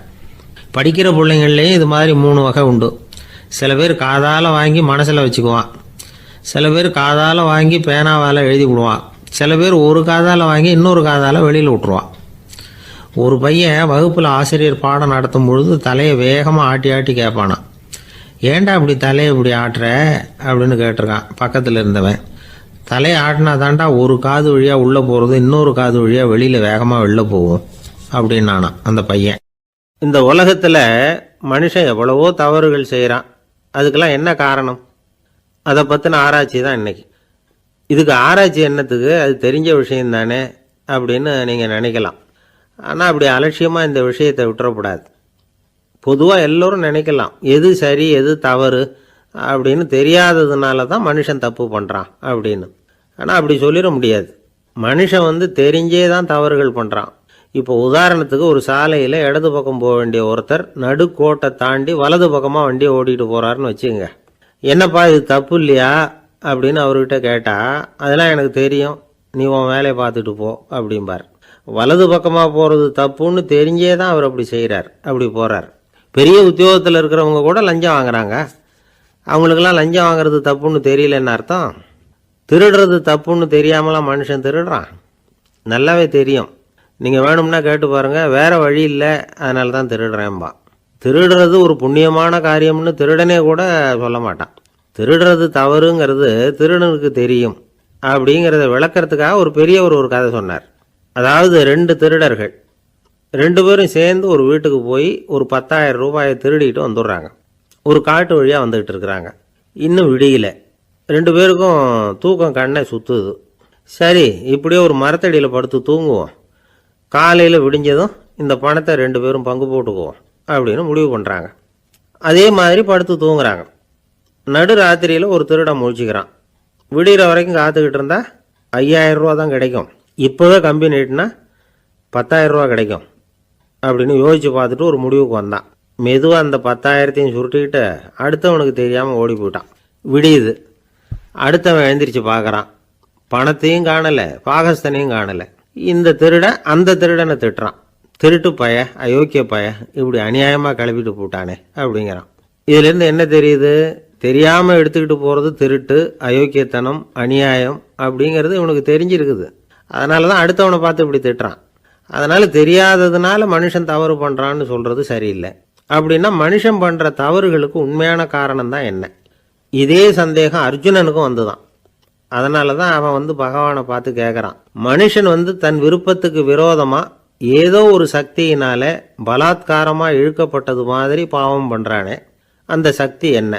படிக்கிற பிள்ளைங்கள்லேயும் இது மாதிரி 3 வகை உண்டு. சில பேர் காதால் வாங்கி மனசில் வச்சுக்குவான். சில பேர் காதால் வாங்கி பேனாவால் எழுதி விடுவான். சில பேர் ஒரு காதால் வாங்கி இன்னொரு காதால் வெளியில் விட்டுருவான். ஒரு பையன் வகுப்பில் ஆசிரியர் பாடம் நடத்தும் பொழுது தலையை வேகமாக ஆட்டி ஆட்டி கேட்பானான். ஏன்டா இப்படி தலையை இப்படி ஆட்டுற அப்படின்னு கேட்டிருக்கான் பக்கத்தில் இருந்தவன். தலையை ஆட்டினா தாண்டா ஒரு காது வழியாக உள்ளே போகிறது, இன்னொரு காது வழியாக வெளியில் வேகமாக வெளில போகும் அப்படின்னானா அந்த பையன். இந்த உலகத்தில் மனுஷன் எவ்வளவோ தவறுகள் செய்கிறான். அதுக்கெல்லாம் என்ன காரணம்? அதை பற்றின ஆராய்ச்சி தான் இன்னைக்கு. இதுக்கு ஆராய்ச்சி என்னத்துக்கு, அது தெரிஞ்ச விஷயம் தானே அப்படின்னு நீங்கள் நினைக்கலாம். ஆனால் அப்படி அலட்சியமாக இந்த விஷயத்தை விட்டுறக்கூடாது. பொதுவாக எல்லோரும் நினைக்கலாம் எது சரி எது தவறு அப்படின்னு தெரியாததுனால தான் மனுஷன் தப்பு பண்ணுறான் அப்படின்னு. ஆனால் அப்படி சொல்லிட முடியாது. மனுஷன் தெரிஞ்சே தான் தவறுகள் பண்ணுறான். இப்போ உதாரணத்துக்கு ஒரு சாலையில் இடது பக்கம் போக வேண்டிய ஒருத்தர் நடுக்கோட்டை தாண்டி வலது பக்கமாக வண்டியை ஓட்டிகிட்டு போகிறாருன்னு வச்சுங்க. என்னப்பா இது தப்பு இல்லையா அப்படின்னு அவர்கிட்ட கேட்டால், அதெல்லாம் எனக்கு தெரியும், நீ உன் வேலையை பார்த்துட்டு போ அப்படிம்பார். வலது பக்கமாக போகிறது தப்புன்னு தெரிஞ்சே தான் அவர் அப்படி செய்கிறார், அப்படி போகிறார். பெரிய உத்தியோகத்தில் இருக்கிறவங்க கூட லஞ்சம் வாங்குறாங்க. அவங்களுக்கெல்லாம் லஞ்சம் வாங்குறது தப்புன்னு தெரியலன்னு அர்த்தம். திருடுறது தப்புன்னு தெரியாமலாம் மனுஷன் திருடுறான். நல்லாவே தெரியும். நீங்கள் வேணும்னா கேட்டு பாருங்கள், வேறு வழி இல்லை அதனால தான் திருடுறேன்பா. திருடுறது ஒரு புண்ணியமான காரியம்னு திருடனே கூட சொல்ல மாட்டான். திருடுறது தவறுங்கிறது திருடனுக்கு தெரியும் அப்படிங்கிறத விளக்கிறதுக்காக ஒரு பெரியவர் ஒரு கதை சொன்னார். அதாவது 2 திருடர்கள் 2 பேரும் சேர்ந்து ஒரு வீட்டுக்கு போய் ஒரு 10,000 ரூபாயை திருடிட்டு வந்துடுறாங்க. ஒரு காட்டு வழியாக வந்துக்கிட்டு இருக்கிறாங்க. இன்னும் விடியல. 2 பேருக்கும் தூக்கம் கண்ணை சுற்றுது. சரி, இப்படியே ஒரு மரத்தடியில் படுத்து தூங்குவோம், காலையில் விடிஞ்சதும் இந்த பணத்தை 2 பேரும் பங்கு போட்டுக்குவோம் அப்படின்னு முடிவு பண்ணுறாங்க. அதே மாதிரி படுத்து தூங்குறாங்க. நடு ராத்திரியில் ஒரு திருடன் முழிச்சிக்கிறான். விடிகிற வரைக்கும் காத்துக்கிட்டு இருந்தால் 5,000 ரூபா தான் கிடைக்கும், இப்போவே கம்பி நீட்டினா 10,000 ரூபா கிடைக்கும் அப்படின்னு யோசித்து பார்த்துட்டு ஒரு முடிவுக்கு வந்தான். மெதுவாக அந்த 10,000த்தையும் சுருட்டிக்கிட்டு அடுத்தவனுக்கு தெரியாமல் ஓடி போயிட்டான். விடியுது. அடுத்தவன் எழுந்திரிச்சு பார்க்குறான். பணத்தையும் காணலை, பாகஸ்தனையும் காணலை. இந்த திருடன் அந்த திருடனை திட்டுறான். திருட்டு பய, அயோக்கிய பய, இப்படி அநியாயமாக கிளப்பிட்டு போட்டானே அப்படிங்கிறான். இதுலேருந்து என்ன தெரியுது? தெரியாமல் எடுத்துக்கிட்டு போகிறது திருட்டு, அயோக்கியத்தனம், அநியாயம் அப்படிங்கிறது இவனுக்கு தெரிஞ்சிருக்குது. அதனால தான் அடுத்தவனை பார்த்து இப்படி திட்டுறான். அதனால் தெரியாததுனால மனுஷன் தவறு பண்ணுறான்னு சொல்கிறது சரியில்லை. அப்படின்னா மனுஷன் பண்ணுற தவறுகளுக்கு உண்மையான காரணம் தான் என்ன? இதே சந்தேகம் அர்ஜுனனுக்கும் வந்துதான். அதனால தான் அவன் பகவானை பார்த்து கேட்குறான், மனுஷன் தன் விருப்பத்துக்கு விரோதமாக ஏதோ ஒரு சக்தியினால பலாத்காரமாக இழுக்கப்பட்டது மாதிரி பாவம் பண்ணுறானே, அந்த சக்தி என்ன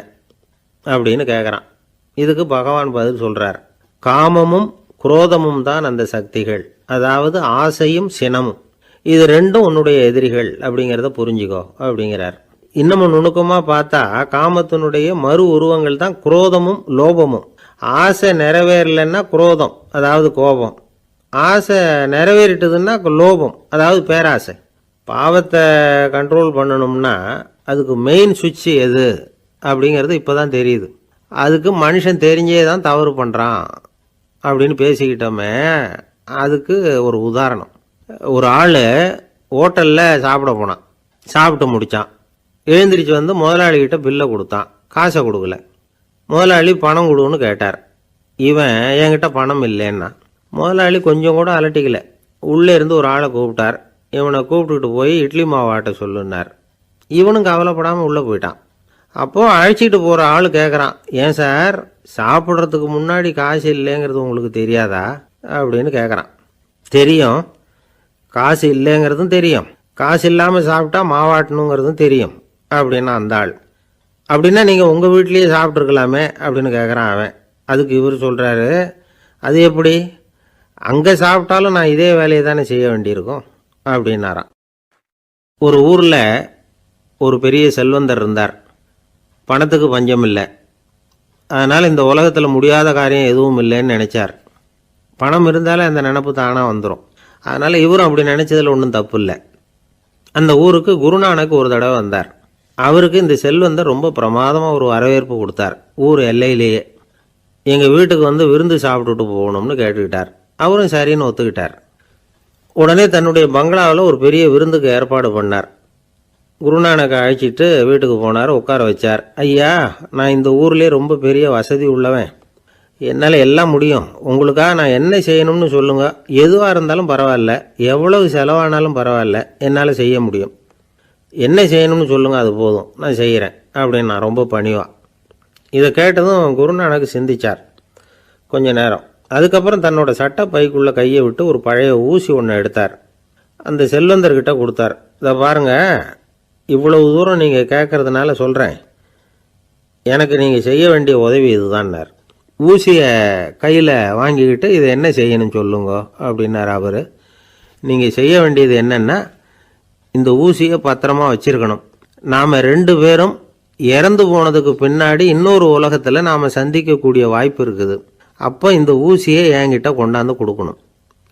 அப்படின்னு கேட்குறான். இதுக்கு பகவான் பதில் சொல்கிறார், காமமும் குரோதமும் தான் அந்த சக்திகள், அதாவது ஆசையும் சினமும். இது ரெண்டும் உன்னுடைய எதிரிகள் அப்படிங்கிறத புரிஞ்சுக்கோ அப்படிங்கிறார். இன்னமும் நுணுக்கமாக பார்த்தா காமத்தினுடைய மறு உருவங்கள் தான் குரோதமும் லோபமும். ஆசை நிறைவேறலைன்னா குரோதம், அதாவது கோபம். ஆசை நிறைவேறிட்டதுன்னா லோபம், அதாவது பேராசை. பாவத்தை கண்ட்ரோல் பண்ணணும்னா அதுக்கு மெயின் சுவிட்ச் எது அப்படிங்கிறது இப்போ தான் தெரியுது. அதுக்கு மனுஷன் தெரிஞ்சே தான் தவறு பண்ணுறான் அப்படின்னு பேசிக்கிட்டோமே. அதுக்கு ஒரு உதாரணம், ஒரு ஆள் ஹோட்டலில் சாப்பிட போனான், சாப்பிட்டு முடித்தான், எழுந்திரிச்சு முதலாளிகிட்ட பில்லை கொடுத்தான், காசை கொடுக்கல. முதலாளி பணம் கொடுன்னு கேட்டார். இவன் என்கிட்ட பணம் இல்லைன்னா. முதலாளி கொஞ்சம் கூட அலட்டிக்கல, உள்ளே இருந்து ஒரு ஆளை கூப்பிட்டார். இவனை கூப்பிட்டுக்கிட்டு போய் இட்லி மாவு ஆட்ட சொல்லுன்னார். இவனும் கவலைப்படாமல் உள்ளே போயிட்டான். அப்போது அழைச்சிட்டு போகிற ஆள் கேட்குறான், ஏன் சார் சாப்பிட்றதுக்கு முன்னாடி காசு இல்லைங்கிறது உங்களுக்கு தெரியாதா அப்படின்னு கேட்குறான். தெரியும், காசு இல்லைங்கிறதும் தெரியும், காசு இல்லாமல் சாப்பிட்டா மாவாட்டணுங்கிறதும் தெரியும் அப்படின்னா அந்த ஆள். அப்படின்னா நீங்கள் உங்கள் வீட்லேயே சாப்பிட்ருக்கலாமே அப்படின்னு கேட்குறான் அவன். அதுக்கு இவர் சொல்கிறாரு, அது எப்படி, அங்கே சாப்பிட்டாலும் நான் இதே வேலையை தானே செய்ய வேண்டியிருக்கும் அப்படின்னாராம். ஒரு ஊரில் ஒரு பெரிய செல்வந்தர் இருந்தார். பணத்துக்கு பஞ்சம் இல்லை. அதனால் இந்த உலகத்தில் முடியாத காரியம் எதுவும் இல்லைன்னு நினச்சார். பணம் இருந்தாலும் அந்த நினப்பு தானாக வந்துடும். அதனால் இவரும் அப்படி நினச்சதில் ஒன்றும் தப்பு இல்லை. அந்த ஊருக்கு குருநானக் ஒரு தடவை வந்தார். அவருக்கு இந்த செல்வந்தர் ரொம்ப பிரமாதமாக ஒரு வரவேற்பு கொடுத்தார். ஊர் எல்லையிலேயே எங்கள் வீட்டுக்கு விருந்து சாப்பிட்டுட்டு போகணும்னு கேட்டுக்கிட்டார். அவரும் சரின்னு ஒத்துக்கிட்டார். உடனே தன்னுடைய பங்களாவில் ஒரு பெரிய விருந்துக்கு ஏற்பாடு பண்ணார். குருநானக்கை அழைச்சிட்டு வீட்டுக்கு போனார், உட்கார வச்சார். ஐயா, நான் இந்த ஊர்லேயே ரொம்ப பெரிய வசதி உள்ளவன், என்னால் எல்லாம் முடியும், உங்களுக்காக நான் என்ன செய்யணும்னு சொல்லுங்கள், எதுவாக இருந்தாலும் பரவாயில்ல, எவ்வளவு செலவானாலும் பரவாயில்ல, என்னால் செய்ய முடியும், என்ன செய்யணும்னு சொல்லுங்கள், அது போதும், நான் செய்கிறேன் அப்படின்னு நான் ரொம்ப பணிவா. இதை கேட்டதும் குருநானக் சிந்திச்சார் கொஞ்ச நேரம். அதுக்கப்புறம் தன்னோட சட்டை பைக்குள்ளே கையை விட்டு ஒரு பழைய ஊசி ஒன்று எடுத்தார். அந்த செல்வந்தர்கிட்ட கொடுத்தார். இதை பாருங்கள், இவ்வளவு தூரம் நீங்கள் கேட்கறதுனால சொல்கிறேன், எனக்கு நீங்கள் செய்ய வேண்டிய உதவி இதுதான்னார். ஊசியை கையில் வாங்கிக்கிட்டு இதை என்ன செய்யணும்னு சொல்லுங்க அப்படின்னார் அவர். நீங்கள் செய்ய வேண்டியது என்னென்னா, இந்த ஊசியை பத்திரமா வச்சிருக்கணும். நாம் 2 பேரும் இறந்து போனதுக்கு பின்னாடி இன்னொரு உலகத்தில் நாம் சந்திக்கக்கூடிய வாய்ப்பு இருக்குது. அப்போ இந்த ஊசியை என்கிட்ட கொண்டாந்து கொடுக்கணும்.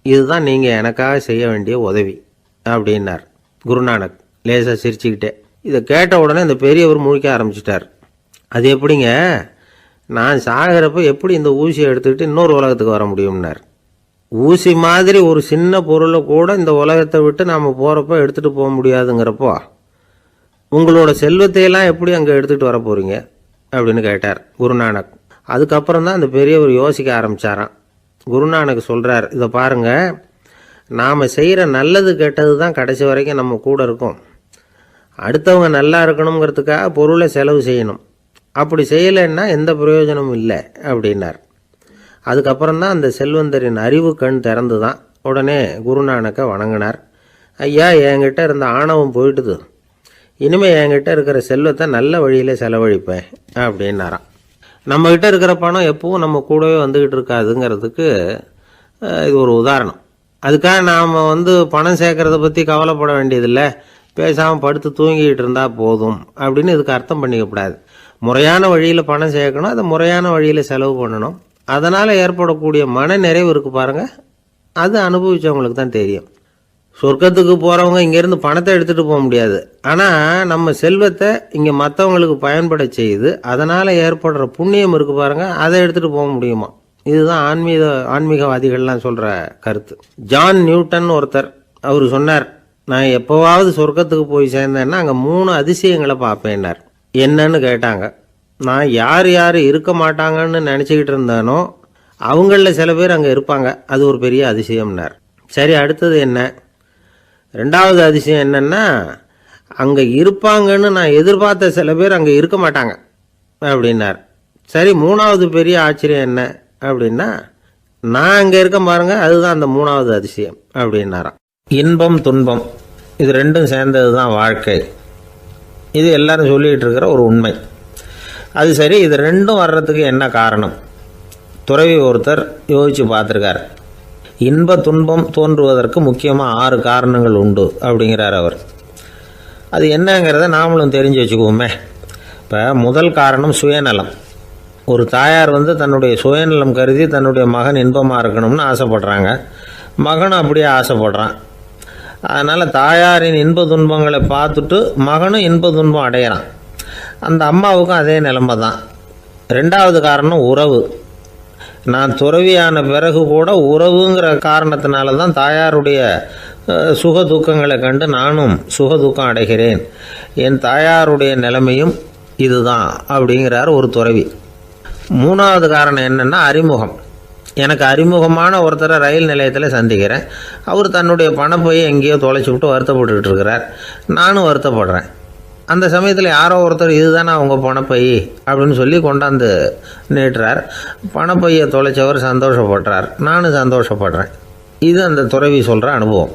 இதுதான் நீங்கள் எனக்காக செய்ய வேண்டிய உதவி அப்படின்னார் குருநானக் லேசாக சிரிச்சுக்கிட்டே. இதை கேட்ட உடனே இந்த பெரியவர் முழிக்க ஆரம்பிச்சிட்டார். அது எப்படிங்க, நான் சாகிறப்ப எப்படி இந்த ஊசியை எடுத்துக்கிட்டு இன்னொரு உலகத்துக்கு வர முடியும்னார். ஊசி மாதிரி ஒரு சின்ன பொருளை கூட இந்த உலகத்தை விட்டு நாம் போகிறப்ப எடுத்துகிட்டு போக முடியாதுங்கிறப்போ உங்களோட செல்வத்தையெல்லாம் எப்படி அங்கே எடுத்துகிட்டு வர போகிறீங்க அப்படின்னு கேட்டார் குருநானக். அதுக்கப்புறம் தான் அந்த பெரியவர் யோசிக்க ஆரம்பித்தாராம். குருநானக் சொல்கிறார், இதை பாருங்கள், நாம் செய்கிற நல்லது கெட்டது தான் கடைசி வரைக்கும் நம்ம கூட இருக்கும். அடுத்தவங்க நல்லா இருக்கணுங்கிறதுக்காக பொருளை செலவு செய்யணும், அப்படி செய்யலைன்னா எந்த பிரயோஜனமும் இல்லை அப்படின்னார். அதுக்கப்புறம் தான் அந்த செல்வந்தரின் அறிவு கண் திறந்து தான். உடனே குருநானக்கை வணங்கினார். ஐயா, என்கிட்ட இருந்த ஆணவம் போயிட்டுது, இனிமேல் என்கிட்ட இருக்கிற செல்வத்தை நல்ல வழியில் செலவழிப்பேன் அப்படின்னாராம். நம்மக்கிட்ட இருக்கிற பணம் எப்பவும் நம்ம கூடவே வந்துக்கிட்டு இருக்காதுங்கிறதுக்கு இது ஒரு உதாரணம். அதுக்காக நாம் பணம் சேர்க்கறத பற்றி கவலைப்பட வேண்டியதில்லை, பேசாமல் படுத்து தூங்கிக்கிட்டு இருந்தால் போதும் அப்படின்னு இதுக்கு அர்த்தம் பண்ணிக்கக்கூடாது. முறையான வழியில் பணம் சேர்க்கணும், அதை முறையான வழியில் செலவு பண்ணணும். அதனால் ஏற்படக்கூடிய மன நிறைவு இருக்குது பாருங்கள், அது அனுபவித்தவங்களுக்கு தான் தெரியும். சொர்க்கத்துக்கு போகிறவங்க இங்கேருந்து பணத்தை எடுத்துகிட்டு போக முடியாது, ஆனால் நம்ம செல்வத்தை இங்கே மற்றவங்களுக்கு பயன்பட செய்து அதனால் ஏற்படுற புண்ணியம் இருக்குது பாருங்கள், அதை எடுத்துகிட்டு போக முடியுமா. இதுதான் ஆன்மீகவாதிகள்லாம் சொல்கிற கருத்து. ஜான் நியூட்டன் ஒருத்தர், அவர் சொன்னார், நான் எப்போவாவது சொர்க்கத்துக்கு போய் சேர்ந்தேன்னா அங்கே 3 அதிசயங்களை பார்ப்பேன்னார். என்னன்னு கேட்டாங்க. நான் யார் யார் இருக்க மாட்டாங்கன்னு நினச்சிக்கிட்டு இருந்தானோ அவங்களில் சில பேர் அங்கே இருப்பாங்க, அது ஒரு பெரிய அதிசயம்னார். சரி, அடுத்தது என்ன? 2வது அதிசயம் என்னன்னா, அங்கே இருப்பாங்கன்னு நான் எதிர்பார்த்த சில பேர் அங்கே இருக்க மாட்டாங்க அப்படின்னார். சரி, 3வது பெரிய ஆச்சரியம் என்ன அப்படின்னா, நான் அங்கே இருக்க பாருங்க, அதுதான் அந்த மூணாவது அதிசயம் அப்படின்னாராம். இன்பம் துன்பம் இது ரெண்டும் சேர்ந்தது தான் வாழ்க்கை. இது எல்லாரும் சொல்லிகிட்டு இருக்கிற ஒரு உண்மை. அது சரி, இது ரெண்டும் வர்றதுக்கு என்ன காரணம்? துறவி ஒருத்தர் யோசித்து பார்த்துருக்கார். இன்ப துன்பம் தோன்றுவதற்கு முக்கியமாக 6 காரணங்கள் உண்டு அப்படிங்கிறார் அவர். அது என்னங்கிறத நாமளும் தெரிஞ்சு வச்சுக்குவோமே. இப்போ முதல் காரணம் சுயநலம். ஒரு தாயார் தன்னுடைய சுயநலம் கருதி தன்னுடைய மகன் இன்பமாக இருக்கணும்னு ஆசைப்படுறாங்க. மகனும் அப்படியே ஆசைப்படுறான். அதனால் தாயாரின் இன்ப துன்பங்களை பார்த்துட்டு மகனும் இன்ப துன்பம் அடையிறான். அந்த அம்மாவுக்கும் அதே நிலைமை தான். ரெண்டாவது காரணம் உறவு. நான் துறவியான பிறகு கூட உறவுங்கிற காரணத்தினால தான் தாயாருடைய சுக துக்கங்களை கண்டு நானும் சுக துக்கம் அடைகிறேன். என் தாயாருடைய நிலைமையும் இதுதான் அப்படிங்கிறார் ஒரு துறவி. மூணாவது காரணம் என்னென்னா அறிமுகம். எனக்கு அறிமுகமான ஒருத்தரை ரயில் நிலையத்தில் சந்திக்கிறேன். அவர் தன்னுடைய பணப்பையை எங்கேயோ தொலைச்சி விட்டு வருத்தப்பட்டுக்கிட்டு இருக்கிறார். நானும் வருத்தப்படுறேன். அந்த சமயத்தில் யாரோ ஒருத்தர் இதுதானே அவங்க பணப்பை அப்படின்னு சொல்லி கொண்டாந்து நீட்டுறார். பணப்பையை தொலைச்சவர் சந்தோஷப்படுறார், நானும் சந்தோஷப்படுறேன். இது அந்த துறவி சொல்கிற அனுபவம்.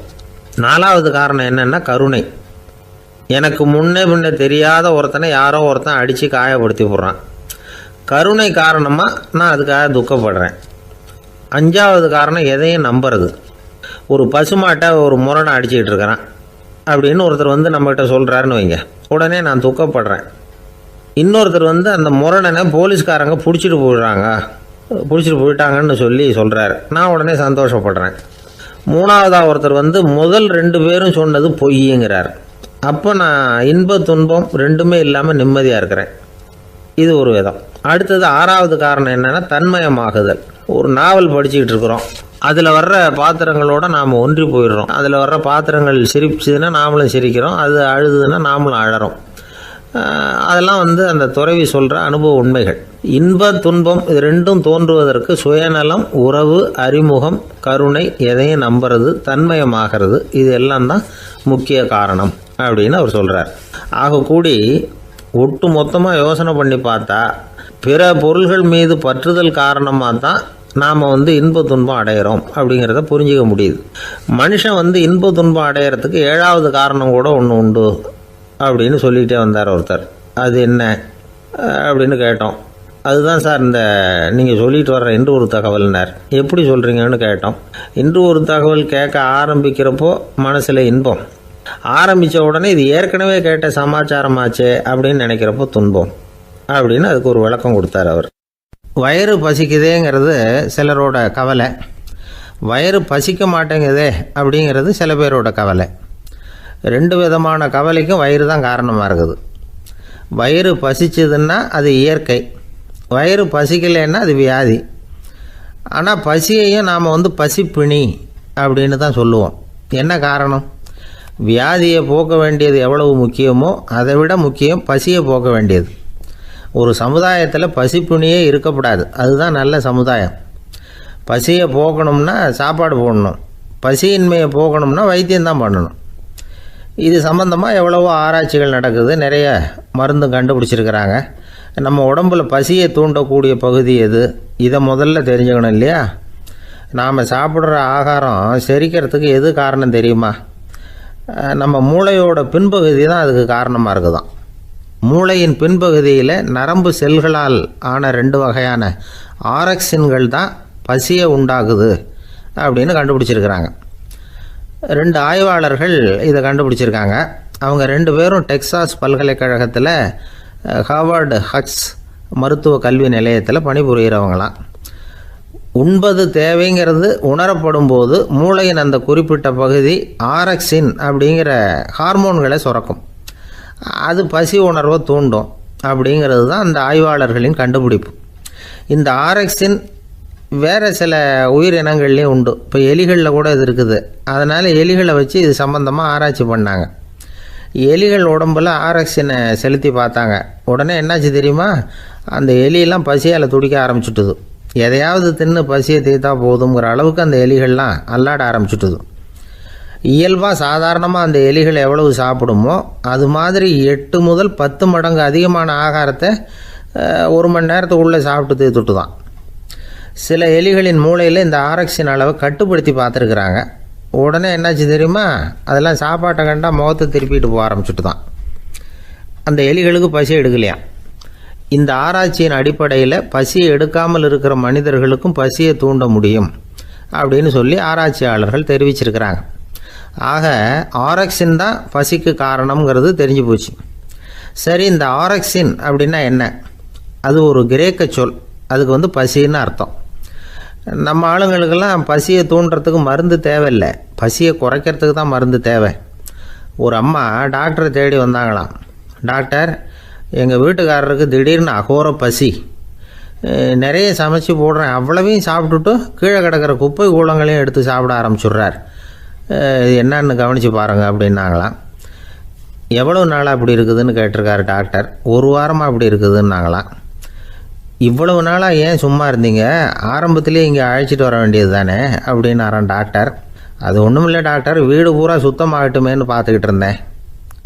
நாலாவது காரணம் என்னென்னா கருணை. எனக்கு முன்னே பின்ன தெரியாத ஒருத்தனை யாரோ ஒருத்தன் அடித்து காயப்படுத்தி போடுறான். கருணை காரணமாக நான் அதுக்காக துக்கப்படுறேன். அஞ்சாவது காரணம் எதையும் நம்புறது. ஒரு பசுமாட்டை ஒரு முரணை அடிச்சுக்கிட்டு இருக்கிறான் அப்படின்னு ஒருத்தர் நம்மகிட்ட சொல்கிறாருன்னு வைங்க, உடனே நான் துக்கப்படுறேன். இன்னொருத்தர் அந்த முரணனை போலீஸ்காரங்க பிடிச்சிட்டு போயிட்டாங்கன்னு சொல்கிறார். நான் உடனே சந்தோஷப்படுறேன். மூணாவதாக ஒருத்தர் முதல் 2 பேரும் சொன்னது பொய்யுங்கிறார். அப்போ நான் இன்ப துன்பம் ரெண்டுமே இல்லாமல் நிம்மதியாக இருக்கிறேன். இது ஒரு விதம். அடுத்தது 6வது காரணம் என்னென்னா தன்மயமாகுதல். ஒரு நாவல் படிச்சுக்கிட்டு இருக்கிறோம். அதில் வர்ற பாத்திரங்களோடு நாம் ஒன்றி போயிடுறோம். அதில் வர்ற பாத்திரங்கள் சிரிச்சுதுன்னா நாமளும் சிரிக்கிறோம், அது அழுதுன்னா நாமளும் அழறோம். அதெல்லாம் அந்த துறவி சொல்கிற அனுபவ உண்மைகள். இன்ப துன்பம் இது ரெண்டும் தோன்றுவதற்கு சுயநலம், உறவு, அறிமுகம், கருணை, எதையும் நம்புறது, தன்மயமாகிறது, இது எல்லாம் தான் முக்கிய காரணம் அப்படின்னு அவர் சொல்கிறார். ஆகக்கூடி ஒட்டு மொத்தமாக யோசனை பண்ணி பார்த்தா பிற பொருள்கள் மீது பற்றுதல் காரணமாக தான் நாம் இன்ப துன்பம் அடைகிறோம் அப்படிங்கிறத புரிஞ்சிக்க முடியுது. மனுஷன் இன்ப துன்பம் அடையிறதுக்கு 7வது காரணம் கூட ஒன்று உண்டு அப்படின்னு சொல்லிகிட்டே வந்தார் ஒருத்தர். அது என்ன அப்படின்னு கேட்டோம். அதுதான் சார் இந்த நீங்கள் சொல்லிட்டு வர்ற இன்று ஒரு தகவல்னார். எப்படி சொல்கிறீங்கன்னு கேட்டோம். இன்று ஒரு தகவல் கேட்க ஆரம்பிக்கிறப்போ மனசில் இன்பம், ஆரம்பித்த உடனே இது ஏற்கனவே கேட்ட சமாச்சாரமாச்சே அப்படின்னு நினைக்கிறப்போ துன்பம் அப்படின்னு அதுக்கு ஒரு விளக்கம் கொடுத்தார் அவர். வயிறு பசிக்குதேங்கிறது சிலரோட கவலை, வயிறு பசிக்க மாட்டேங்குதே அப்படிங்கிறது சில பேரோட கவலை. 2 விதமான கவலைக்கும் வயிறு தான் காரணமாக இருக்குது. வயிறு பசிச்சதுன்னா அது இயற்கை, வயிறு பசிக்கலைன்னா அது வியாதி. ஆனால் பசியையும் நாம் பசிப்பிணி அப்படின்னு தான் சொல்லுவோம். என்ன காரணம்? வியாதியை போக்க வேண்டியது எவ்வளவு முக்கியமோ அதை விட முக்கியம் பசியை போக்க வேண்டியது. ஒரு சமுதாயத்தில் பசிப்பிணியே இருக்கக்கூடாது, அதுதான் நல்ல சமுதாயம். பசியை போக்கணும்னா சாப்பாடு போடணும், பசியின்மையை போக்கணும்னா வைத்தியம்தான் பண்ணணும். இது சம்பந்தமாக எவ்வளவோ ஆராய்ச்சிகள் நடக்குது, நிறைய மருந்து கண்டுபிடிச்சிருக்கிறாங்க. நம்ம உடம்புல பசியை தூண்டக்கூடிய பகுதி எது, இதை முதல்ல தெரிஞ்சுக்கணும் இல்லையா? நாம் சாப்பிட்ற ஆகாரம் செரிக்கிறதுக்கு எது காரணம் தெரியுமா? நம்ம மூளையோட பின்பகுதி தான் அதுக்கு காரணமாக இருக்குதாம். மூளையின் பின்பகுதியில் நரம்பு செல்களால் ஆன 2 வகையான ஆரக்சின்கள் தான் பசியை உண்டாகுது அப்படின்னு கண்டுபிடிச்சிருக்கிறாங்க. 2 ஆய்வாளர்கள் இதை கண்டுபிடிச்சிருக்காங்க. அவங்க 2 பேரும் டெக்சாஸ் பல்கலைக்கழகத்தில் ஹார்வர்டு ஹக்ஸ் மருத்துவ கல்வி நிலையத்தில் பணிபுரிகிறவங்களாம். உண்பது தேவைங்கிறது உணரப்படும் போது மூளையின் அந்த குறிப்பிட்ட பகுதி ஆரக்சின் அப்படிங்கிற ஹார்மோன்களை சுரக்கும். அது பசி உணர்வை தூண்டும் அப்படிங்கிறது தான் அந்த ஆய்வாளர்களின் கண்டுபிடிப்பு. இந்த ஆரக்சின் வேறு சில உயிரினங்கள்லேயும் உண்டு. இப்போ எலிகளில் கூட இது இருக்குது. அதனால் எலிகளை வச்சு இது சம்பந்தமாக ஆராய்ச்சி பண்ணாங்க. எலிகள் உடம்பில் ஆரக்சினை செலுத்தி பார்த்தாங்க. உடனே என்னாச்சு தெரியுமா? அந்த எலியெல்லாம் பசியால் துடிக்க ஆரம்பிச்சுட்டுது. எதையாவது தின்னு பசியை தீர்த்தா போதுங்கிற அளவுக்கு அந்த எலிகள்லாம் அல்லாட ஆரம்பிச்சுட்டுது. இயல்பாக சாதாரணமாக அந்த எலிகள் எவ்வளவு சாப்பிடுமோ அது மாதிரி 8 முதல் 10 மடங்கு அதிகமான ஆகாரத்தை 1 மணி நேரத்துக்குள்ளே சாப்பிட்டு தீர்த்துட்டு தான். சில எலிகளின் மூளையில் இந்த ஆரக்சின் அளவை கட்டுப்படுத்தி பார்த்துருக்குறாங்க. உடனே என்னாச்சு தெரியுமா, அதெல்லாம் சாப்பாட்டை கண்டா முகத்தை திருப்பிட்டு போக ஆரம்பிச்சுட்டு தான். அந்த எலிகளுக்கு பசி எடுக்கலையா. இந்த ஆராய்ச்சியின் அடிப்படையில் பசியை எடுக்காமல் இருக்கிற மனிதர்களுக்கும் பசியை தூண்ட முடியும் அப்படின்னு சொல்லி ஆராய்ச்சியாளர்கள் தெரிவிச்சிருக்கிறாங்க. ஆக ஆரக்சின் தான் பசிக்கு காரணம்ங்கிறது தெரிஞ்சு போச்சு. சரி, இந்த ஆரக்சின் அப்படின்னா என்ன? அது ஒரு கிரேக்க சொல். அதுக்கு பசின்னு அர்த்தம். நம்ம ஆளுங்களுக்கெல்லாம் பசியை தூண்டுறதுக்கு மருந்து தேவையில்லை, பசியை குறைக்கிறதுக்கு தான் மருந்து தேவை. ஒரு அம்மா டாக்டரை தேடி வந்தாங்களாம். டாக்டர், எங்கள் வீட்டுக்காரருக்கு திடீர்னு அகோர பசி, நிறைய சமைச்சு போடுறேன், அவ்வளவையும் சாப்பிட்டுட்டு கீழே கிடக்கிற குப்பை கூலங்களையும் எடுத்து சாப்பிட ஆரம்பிச்சுட்றார், என்னன்னு கவனித்து பாருங்கள் அப்படின்னாங்களாம். எவ்வளவு நாளாக அப்படி இருக்குதுன்னு கேட்டிருக்காரு டாக்டர். ஒரு வாரமாக அப்படி இருக்குதுன்னாங்களாம். இவ்வளவு நாளாக ஏன் சும்மா இருந்தீங்க, ஆரம்பத்திலே இங்கே அழைச்சிட்டு வர வேண்டியது தானே அப்படின்னாரான் டாக்டர். அது ஒன்றும் இல்லை டாக்டர், வீடு பூரா சுத்தமாகட்டுமேன்னு பார்த்துக்கிட்டு இருந்தேன்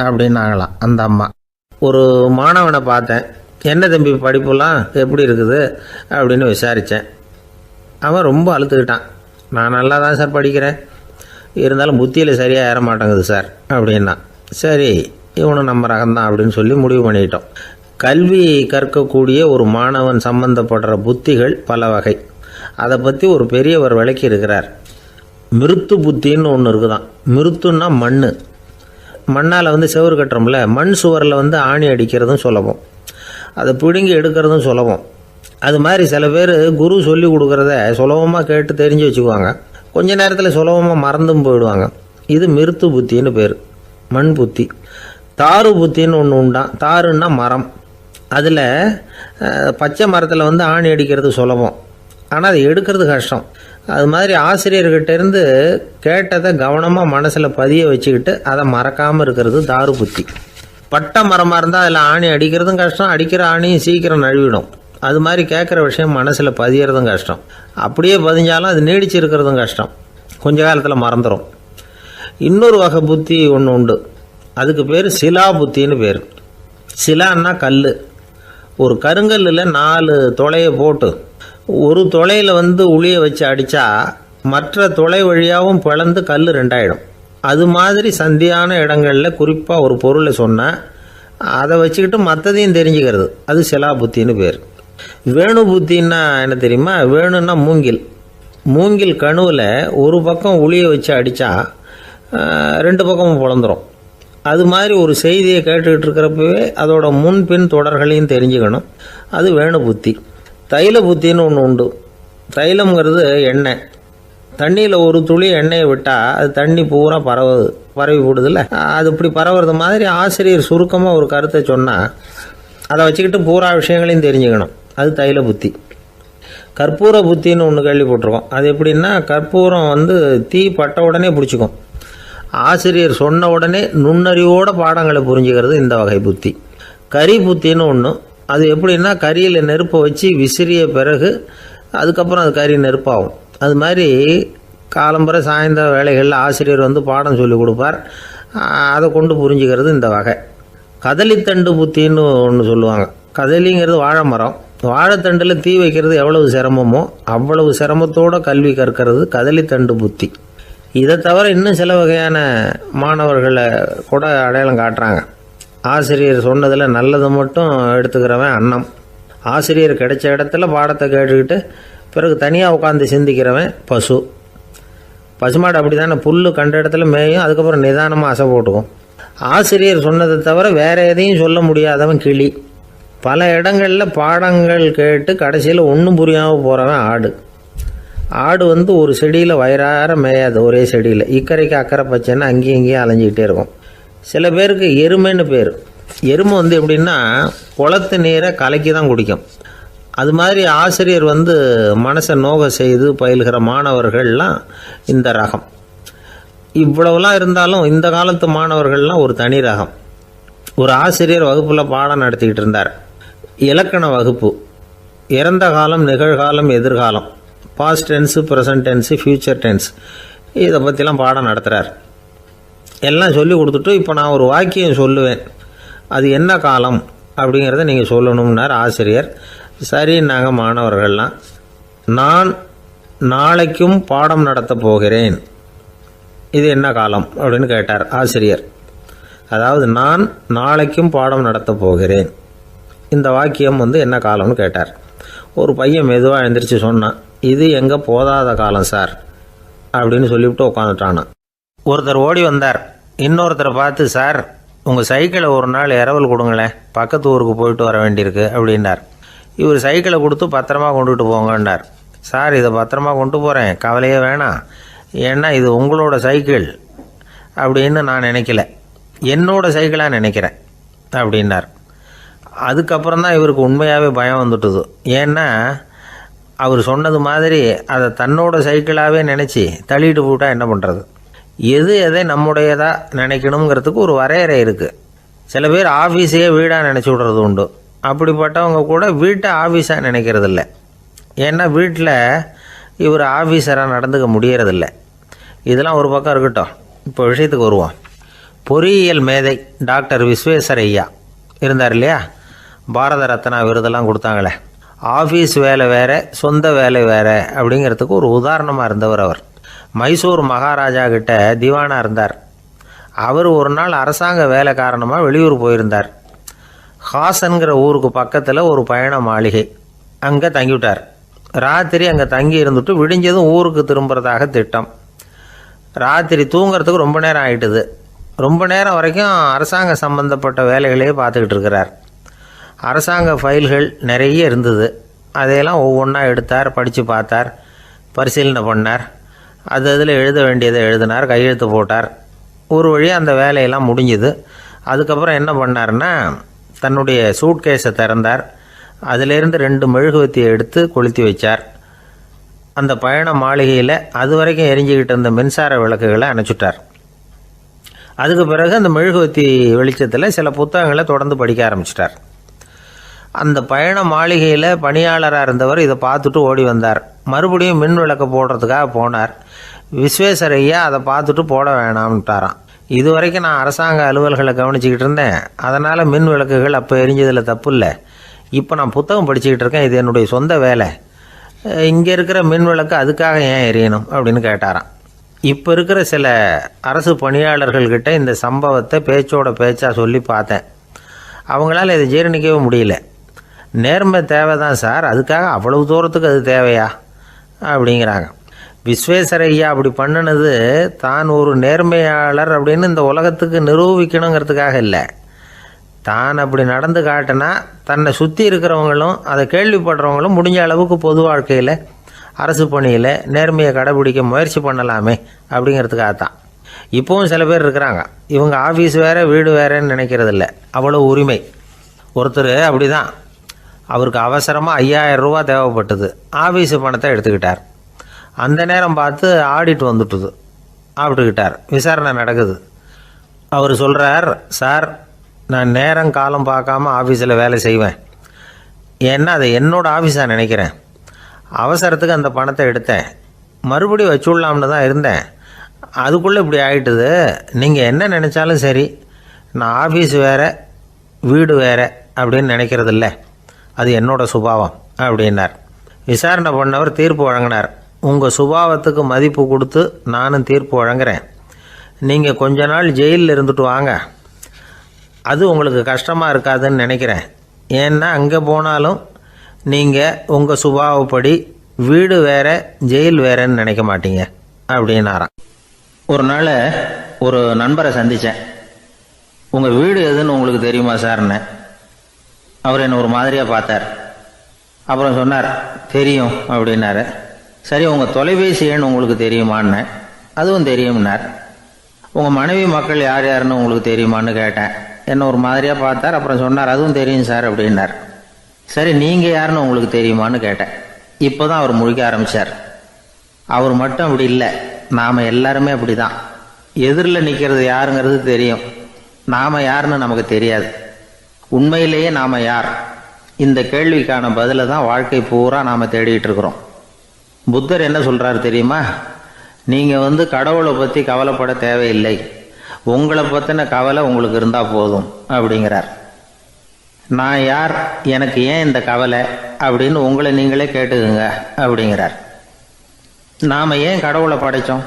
அப்படின்னாங்களாம் அந்த அம்மா. ஒரு மாணவனை பார்த்தேன், என்ன தம்பி படிப்புலாம் எப்படி இருக்குது அப்படின்னு விசாரித்தேன். அவன் ரொம்ப அழுத்துக்கிட்டான். நான் நல்லா தான் சார் படிக்கிறேன், இருந்தாலும் புத்தியில் சரியாக ஏற மாட்டேங்குது சார் அப்படின்னா. சரி, இவனும் நம்ம ரகம்தான் அப்படின்னு சொல்லி முடிவு பண்ணிட்டோம். கல்வி கற்கக்கூடிய ஒரு மாணவன் சம்பந்தப்படுற புத்திகள் பல வகை. அதை பற்றி ஒரு பெரியவர் விளக்கி இருக்கிறார். மிருத்து புத்தின்னு ஒன்று இருக்குதான். மிருத்துன்னா மண். மண்ணால் செவுறு கட்டுறோம்ல, மண் சுவரில் ஆணி அடிக்கிறதும் சுலபம், அதை பிடுங்கி எடுக்கிறதும் சுலபம். அது மாதிரி சில பேர் குரு சொல்லி கொடுக்குறத சுலபமாக கேட்டு தெரிஞ்சு வச்சுக்குவாங்க, கொஞ்ச நேரத்தில் சுலபமாக மறந்தும் போயிடுவாங்க. இது மிருத்து புத்தின்னு பேர், மண் புத்தி. தாரு புத்தின்னு ஒன்று உண்டான். தாருன்னா மரம். அதில் பச்சை மரத்தில் ஆணி அடிக்கிறது சுலபம், ஆனால் அதை எடுக்கிறது கஷ்டம். அது மாதிரி ஆசிரியர்கிட்டேருந்து கேட்டதை கவனமாக மனசில் பதிய வச்சுக்கிட்டு அதை மறக்காமல் இருக்கிறது தாரு புத்தி. பட்டை மரமாக இருந்தால் அதில் ஆணி அடிக்கிறதும் கஷ்டம், அடிக்கிற ஆணியும் சீக்கிரம் நழுவிடும். அது மாதிரி கேட்குற விஷயம் மனசில் பதியறதும் கஷ்டம். அப்படியே பதிஞ்சாலும் அது நீடிச்சு இருக்கிறதும் கஷ்டம், கொஞ்ச காலத்தில் மறந்துடும். இன்னொரு வகை புத்தி ஒன்று உண்டு, அதுக்கு பேர் சிலா புத்தின்னு பேர். சிலான்னா கல். ஒரு கருங்கல்லில் 4 துளையை போட்டு ஒரு துளையில் உளியை வச்சு அடித்தா மற்ற துளை வழியாகவும் பிளந்து கல் 2 ஆகிடும். அது மாதிரி சந்தியான இடங்களில் குறிப்பாக ஒரு பொருளை சொன்னால் அதை வச்சுக்கிட்டு மற்றதையும் தெரிஞ்சுக்கிறது, அது சிலா புத்தின்னு பேர். வேணு புத்தின்னா என்ன தெரியுமா? வேணுன்னா மூங்கில். மூங்கில் கணுவில் ஒரு பக்கம் உளியை வச்சு அடித்தா 2 பக்கமும் பிளந்துடும். அது மாதிரி ஒரு செய்தியை கேட்டுக்கிட்டு இருக்கிறப்பவே அதோட முன்பின் தொடர்களையும் தெரிஞ்சுக்கணும், அது வேணு புத்தி. தைல புத்தின்னு ஒன்று உண்டு. தைலம்ங்கிறது எண்ணெய். தண்ணியில் ஒரு துளி எண்ணெயை விட்டால் அது தண்ணி பூரா பரவி போடுதில்ல, அது இப்படி பரவுறது மாதிரி ஆசிரியர் சுருக்கமாக ஒரு கருத்தை சொன்னால் அதை வச்சுக்கிட்டு பூரா விஷயங்களையும் தெரிஞ்சுக்கணும், அது தைல புத்தி. கற்பூர புத்தின்னு ஒன்று கேள்விப்பட்டிருக்கோம். அது எப்படின்னா, கற்பூரம் தீ பட்ட உடனே பிடிச்சிக்கும். ஆசிரியர் சொன்ன உடனே நுண்ணறிவோட பாடங்களை புரிஞ்சுக்கிறது இந்த வகை புத்தி. கரி புத்தின்னு ஒன்று. அது எப்படின்னா, கரியில் நெருப்பை வச்சு விசிறிய பிறகு அதுக்கப்புறம் அது கறி நெருப்பாகும். அது மாதிரி காலம்பரை சாயந்தர வேலைகளில் ஆசிரியர் பாடம் சொல்லி கொடுப்பார், அதை கொண்டு புரிஞ்சுக்கிறது இந்த வகை. கதலித்தண்டு புத்தின்னு ஒன்று சொல்லுவாங்க. கதலிங்கிறது வாழை மரம். வாழைத்தண்டில் தீ வைக்கிறது எவ்வளவு சிரமமோ அவ்வளவு சிரமத்தோடு கல்வி கற்கிறது கதலித்தண்டு புத்தி. இதை தவிர இன்னும் சில வகையான மாணவர்களை கூட அடையாளம் காட்டுறாங்க. ஆசிரியர் சொன்னதில் நல்லதை மட்டும் எடுத்துக்கிறவன் அன்னம். ஆசிரியர் கிடைச்ச இடத்துல பாடத்தை கேட்டுக்கிட்டு பிறகு தனியாக உட்காந்து சிந்திக்கிறவன் பசு. பசுமாடு அப்படி தானே, புல் கண்ட இடத்துல மேயும், அதுக்கப்புறம் நிதானமாக அசை போட்டுக்கும். ஆசிரியர் சொன்னதை தவிர வேறு எதையும் சொல்ல முடியாதவன் கிளி. பல இடங்களில் பாடங்கள் கேட்டு கடைசியில் ஒன்றும் புரியாமல் போகிறவன் ஆடு. ஆடு ஒரு செடியில் வயிறார மேயாது, ஒரே செடியில் இக்கரைக்கு அக்கறை பச்சைன்னா அங்கேயும் இங்கேயும் அலைஞ்சிக்கிட்டே இருக்கும். சில பேருக்கு எருமைன்னு பேர். எருமை எப்படின்னா குளத்து நீரை கலக்கி தான் குடிக்கும். அது மாதிரி ஆசிரியர் மனசை நோக செய்து பயில்கிற மாணவர்கள்லாம் இந்த ரகம். இவ்வளவுலாம் இருந்தாலும் இந்த காலத்து மாணவர்கள்லாம் ஒரு தனி ரகம். ஒரு ஆசிரியர் வகுப்பில் பாடம் நடத்திக்கிட்டு இருந்தார். இலக்கண வகுப்பு. இறந்த காலம், நிகழ்காலம், எதிர்காலம், past tense, present tense, future tense, இதை பற்றிலாம் பாடம் நடத்துகிறார். எல்லாம் சொல்லி கொடுத்துட்டு இப்போ நான் ஒரு வாக்கியம் சொல்லுவேன், அது என்ன காலம் அப்படிங்கிறத நீங்கள் சொல்லணும்னார் ஆசிரியர். சரி, நாங்கள் மாணவர்கள்லாம் நான் நாளைக்கும் பாடம் நடத்தப் போகிறேன். இது என்ன காலம் அப்படின்னு கேட்டார் ஆசிரியர். அதாவது நான் நாளைக்கும் பாடம் நடத்தப் போகிறேன், இந்த வாக்கியம் என்ன காலம்னு கேட்டார். ஒரு பையன் மெதுவாக எழுந்திரிச்சு சொன்னான், இது எங்கே போதாத காலம் சார் அப்படின்னு சொல்லிவிட்டு உட்காந்துட்டானா. ஒருத்தர் ஓடி வந்தார், இன்னொருத்தரை பார்த்து, சார் உங்கள் சைக்கிளை ஒரு நாள் இரவல் கொடுங்களேன், பக்கத்து ஊருக்கு போயிட்டு வர வேண்டியிருக்கு அப்படின்னார். இவர் சைக்கிளை கொடுத்து பத்திரமா கொண்டுட்டு போங்கன்னார். சார் இதை பத்திரமா கொண்டு போகிறேன், கவலையே வேணாம், ஏன்னா இது உங்களோட சைக்கிள் அப்படின்னு நான் நினைக்கல, என்னோட சைக்கிளாக நினைக்கிறேன் அப்படின்னார். அதுக்கப்புறம் தான் இவருக்கு உண்மையாகவே பயம் வந்துட்டுது. ஏன்னா அவர் சொன்னது மாதிரி அதை தன்னோட சைக்கிளாகவே நினச்சி தள்ளிட்டு போட்டால் என்ன பண்ணுறது? எதை நம்முடையதாக நினைக்கணுங்கிறதுக்கு ஒரு வரையறை இருக்குது. சில பேர் ஆஃபீஸையே வீடாக நினச்சி விடுறது உண்டு. அப்படிப்பட்டவங்க கூட வீட்டை ஆஃபீஸாக நினைக்கிறதில்ல. ஏன்னா வீட்டில் இவர் ஆஃபீஸராக நடந்துக்க முடியறதில்ல. இதெல்லாம் ஒரு பக்கம் இருக்கட்டும், இப்போ விஷயத்துக்கு வருவோம். பொறியியல் மேதை டாக்டர் விஸ்வேஸ்வரய்யா இருந்தார் இல்லையா, பாரத ரத்னா விருதெல்லாம் கொடுத்தாங்களே. ஆஃபீஸ் வேலை வேறு, சொந்த வேலை வேறு அப்படிங்கிறதுக்கு ஒரு உதாரணமாக இருந்தவர் அவர். மைசூர் மகாராஜா கிட்ட திவானாக இருந்தார். அவர் ஒரு நாள் அரசாங்க வேலை காரணமாக வெளியூர் போயிருந்தார். ஹாசன்கிற ஊருக்கு பக்கத்தில் ஒரு பயண மாளிகை, அங்கே தங்கிவிட்டார். ராத்திரி அங்கே தங்கி இருந்துட்டு விடிஞ்சதும் ஊருக்கு திரும்புறதாக திட்டம். ராத்திரி தூங்கிறதுக்கு ரொம்ப நேரம் ஆகிட்டுது. ரொம்ப நேரம் வரைக்கும் அரசாங்க சம்பந்தப்பட்ட வேலைகளையே பார்த்துக்கிட்டு இருக்கிறார். அரசாங்க ஃபைல்கள் நிறைய இருந்தது. அதையெல்லாம் ஒவ்வொன்றா எடுத்தார், படித்து பார்த்தார், பரிசீலனை பண்ணார். அதில் எழுத வேண்டியதை எழுதினார், கையெழுத்து போட்டார். ஒரு வழியாக அந்த வேலையெல்லாம் முடிஞ்சுது. அதுக்கப்புறம் என்ன பண்ணார்னா, தன்னுடைய சூட்கேஸை திறந்தார். அதிலேருந்து 2 மெழுகுவத்தியை எடுத்து கொளுத்தி வச்சார். அந்த பயண மாளிகையில் அது வரைக்கும் எரிஞ்சிக்கிட்டு இருந்த மின்சார விளக்குகளை அணைச்சிட்டார். அதுக்கு பிறகு அந்த மெழுகுவத்தி வெளிச்சத்தில் சில புத்தகங்களை தொடர்ந்து படிக்க ஆரம்பிச்சிட்டார். அந்த பயண மாளிகையில் பணியாளராக இருந்தவர் இதை பார்த்துட்டு ஓடி வந்தார். மறுபடியும் மின் விளக்கை போடுறதுக்காக போனார். விஸ்வேஸ்வரய்யா அதை பார்த்துட்டு போட வேணாம்ட்டாராம். இது வரைக்கும் நான் அரசாங்க அலுவல்களை கவனிச்சிக்கிட்டு இருந்தேன், அதனால் மின் விளக்குகள் அப்போ எரிஞ்சதில் தப்பு இல்லை. இப்போ நான் புத்தகம் படிச்சுக்கிட்டு இருக்கேன், இது என்னுடைய சொந்த வேலை, இங்கே இருக்கிற மின் விளக்கு அதுக்காக ஏன் எரியணும் அப்படின்னு கேட்டாராம். இப்போ இருக்கிற சில அரசு பணியாளர்கள்கிட்ட இந்த சம்பவத்தை பேச்சோட பேச்சாக சொல்லி பார்த்தேன். அவங்களால இதை ஜீரணிக்கவே முடியல. நேர்மை தேவை தான் சார், அதுக்காக அவ்வளவு தூரத்துக்கு அது தேவையா அப்படிங்கிறாங்க. விஸ்வேஸ்வரய்யா அப்படி பண்ணினது தான் ஒரு நேர்மையாளர் அப்படின்னு இந்த உலகத்துக்கு நிரூபிக்கணுங்கிறதுக்காக இல்லை. தான் அப்படி நடந்து காட்டினா தன்னை சுற்றி இருக்கிறவங்களும் அதை கேள்விப்படுறவங்களும் முடிஞ்ச அளவுக்கு பொது வாழ்க்கையில், அரசு பணியில் நேர்மையை கடைபிடிக்க முயற்சி பண்ணலாமே அப்படிங்கிறதுக்காகத்தான். இப்போவும் சில பேர் இருக்கிறாங்க, இவங்க ஆஃபீஸ் வேறு வீடு வேறேன்னு நினைக்கிறதில்ல, அவ்வளோ உரிமை. ஒருத்தர் அப்படி தான், அவருக்கு அவசரமாக 5000 ரூபா தேவைப்பட்டது. ஆஃபீஸு பணத்தை எடுத்துக்கிட்டார். அந்த நேரம் பார்த்து ஆடிட் வந்துட்டுது, ஆப்பிட்டுக்கிட்டார். விசாரணை நடக்குது. அவர் சொல்கிறார், சார் நான் நேரம் காலம் பார்க்காம ஆஃபீஸில் வேலை செய்வேன், ஏன்னா அதை என்னோடய ஆஃபீஸாக நினைக்கிறேன். அவசரத்துக்கு அந்த பணத்தை எடுத்தேன், மறுபடியும் வச்சுடலாம்னு தான் இருந்தேன், அதுக்குள்ளே இப்படி ஆகிட்டுது. நீங்கள் என்ன நினச்சாலும் சரி, நான் ஆஃபீஸ் வேறு வீடு வேறு அப்படின்னு நினைக்கிறதில்ல, அது என்னோட சுபாவம் அப்படின்னார். விசாரணை பண்ணவர் தீர்ப்பு வழங்கினார். உங்கள் சுபாவத்துக்கு மதிப்பு கொடுத்து நானும் தீர்ப்பு வழங்குறேன். நீங்கள் கொஞ்ச நாள் ஜெயிலில் இருந்துட்டு வாங்க, அது உங்களுக்கு கஷ்டமாக இருக்காதுன்னு நினைக்கிறேன். ஏன்னா அங்கே போனாலும் நீங்கள் உங்கள் சுபாவப்படி வீடு வேறு ஜெயில் வேறேன்னு நினைக்க மாட்டீங்க அப்படின்னாராம். ஒரு நாள் ஒரு நண்பரை சந்தித்தேன். உங்கள் வீடு எதுன்னு உங்களுக்கு தெரியுமா சார்ன்னு. அவர் என்னை ஒரு மாதிரியாக பார்த்தார். அப்புறம் சொன்னார், தெரியும் அப்படின்னாரு. சரி, உங்கள் தொலைபேசி எண் உங்களுக்கு தெரியுமான்னு. அதுவும் தெரியும்னார். உங்கள் மனைவி மக்கள் யார் யாருன்னு உங்களுக்கு தெரியுமான்னு கேட்டேன். என்ன ஒரு மாதிரியாக பார்த்தார். அப்புறம் சொன்னார், அதுவும் தெரியும் சார் அப்படின்னார். சரி, நீங்கள் யாருன்னு உங்களுக்கு தெரியுமான்னு கேட்டேன். இப்போ தான் அவர் முழிக்க ஆரம்பித்தார். அவர் மட்டும் அப்படி இல்லை, நாம் எல்லாருமே அப்படி தான். எதிரில் நிற்கிறது யாருங்கிறது தெரியும், நாம் யாருன்னு நமக்கு தெரியாது. உண்மையிலேயே நாம் யார்? இந்த கேள்விக்கான பதிலை தான் வாழ்க்கை பூரா நாம் தேடிட்டு இருக்கிறோம். புத்தர் என்ன சொல்கிறாரு தெரியுமா? நீங்கள் கடவுளை பற்றி கவலைப்பட தேவையில்லை, உங்களை பற்றின கவலை உங்களுக்கு இருந்தால் போதும் அப்படிங்கிறார். நான் யார், எனக்கு ஏன் இந்த கவலை அப்படின்னு உங்களை நீங்களே கேட்டுக்குங்க அப்படிங்கிறார். நாம் ஏன் கடவுளை படைத்தோம்?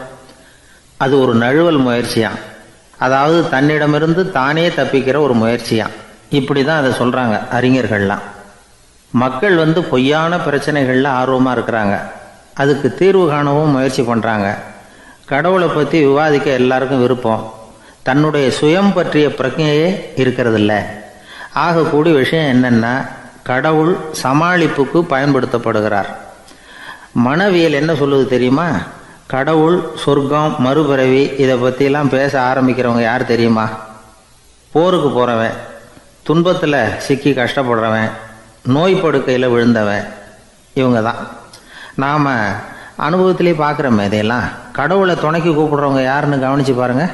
அது ஒரு நழுவல் முயற்சியாம். அதாவது தன்னிடமிருந்து தானே தப்பிக்கிற ஒரு முயற்சியாம். இப்படி தான் அதை சொல்கிறாங்க அறிஞர்கள்லாம். மக்கள் பொய்யான பிரச்சனைகளில் ஆர்வமாக இருக்கிறாங்க. அதுக்கு தீர்வு காணவும் முயற்சி பண்ணுறாங்க. கடவுளை பற்றி விவாதிக்க எல்லாருக்கும் விருப்பம். தன்னுடைய சுயம் பற்றிய பிரஜையே இருக்கிறதில்ல. ஆகக்கூடிய விஷயம் என்னென்னா, கடவுள் சமாளிப்புக்கு பயன்படுத்தப்படுகிறார். மனவியல் என்ன சொல்லுது தெரியுமா? கடவுள், சொர்க்கம், மறுபிறவி இதை பற்றிலாம் பேச ஆரம்பிக்கிறவங்க யார் தெரியுமா? போருக்கு போகிறவன், துன்பத்தில் சிக்கி கஷ்டப்படுறவன், நோய் படுக்கையில் விழுந்தவன், இவங்க தான். நாம் அனுபவத்திலே பார்க்குறோமே இதையெல்லாம். கடவுளை துணைக்கு கூப்பிடுறவங்க யாருன்னு கவனித்து பாருங்கள்.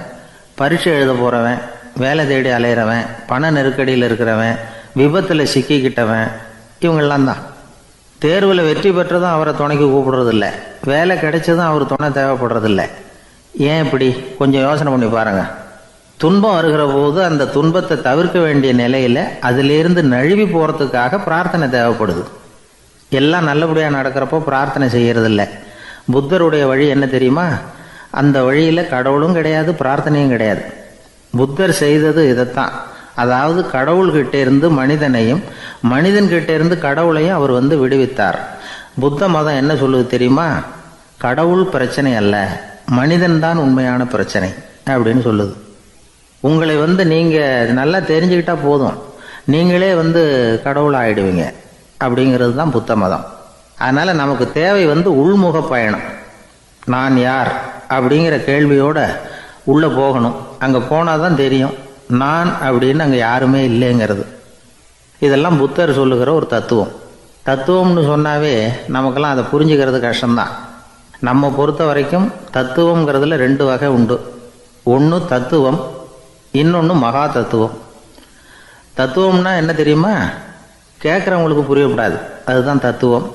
பரீட்சை எழுத போகிறவன், வேலை தேடி அலையிறவன், பண நெருக்கடியில் இருக்கிறவன், விபத்தில் சிக்கிக்கிட்டவன், இவங்கெல்லாம் தான். தேர்வில் வெற்றி பெற்றதும் அவரை துணைக்கு கூப்பிடுறதில்ல, வேலை கிடைச்சதும் அவர் துணை தேவைப்படுறதில்ல. ஏன் இப்படி? கொஞ்சம் யோசனை பண்ணி பாருங்கள். துன்பம் வருகிற போது அந்த துன்பத்தை தவிர்க்க வேண்டிய நிலையில் அதிலிருந்து நழுவி போகிறதுக்காக பிரார்த்தனை தேவைப்படுது. எல்லாம் நல்லபடியாக நடக்கிறப்போ பிரார்த்தனை செய்கிறதில்ல. புத்தருடைய வழி என்ன தெரியுமா? அந்த வழியில் கடவுளும் கிடையாது, பிரார்த்தனையும் கிடையாது. புத்தர் செய்தது இதைத்தான். அதாவது கடவுள்கிட்ட இருந்து மனிதனையும், மனிதன்கிட்ட இருந்து கடவுளையும் அவர் விடுவித்தார். புத்த மதம் என்ன சொல்லுது தெரியுமா? கடவுள் பிரச்சனை அல்ல, மனிதன்தான் உண்மையான பிரச்சனை அப்படின்னு சொல்லுது. உங்களை நீங்கள் நல்லா தெரிஞ்சுக்கிட்டா போதும், நீங்களே கடவுள் ஆயிடுவீங்க அப்படிங்கிறது தான் புத்த மதம். அதனால் நமக்கு தேவை உள்முக பயணம். நான் யார் அப்படிங்கிற கேள்வியோட உள்ளே போகணும். அங்கே போனால் தான் தெரியும் நான் அப்படின்னு அங்கே யாருமே இல்லைங்கிறது. இதெல்லாம் புத்தர் சொல்லுகிற ஒரு தத்துவம். தத்துவம்னு சொன்னாவே நமக்கெல்லாம் அதை புரிஞ்சுக்கிறது கஷ்டம்தான். நம்ம பொறுத்த வரைக்கும் தத்துவங்கிறதுல 2 வகை உண்டு. ஒன்று தத்துவம், இன்னொன்று மகா தத்துவம். தத்துவம்னா என்ன தெரியுமா? கேட்குறவங்களுக்கு புரியப்படாது, அதுதான் தத்துவம்.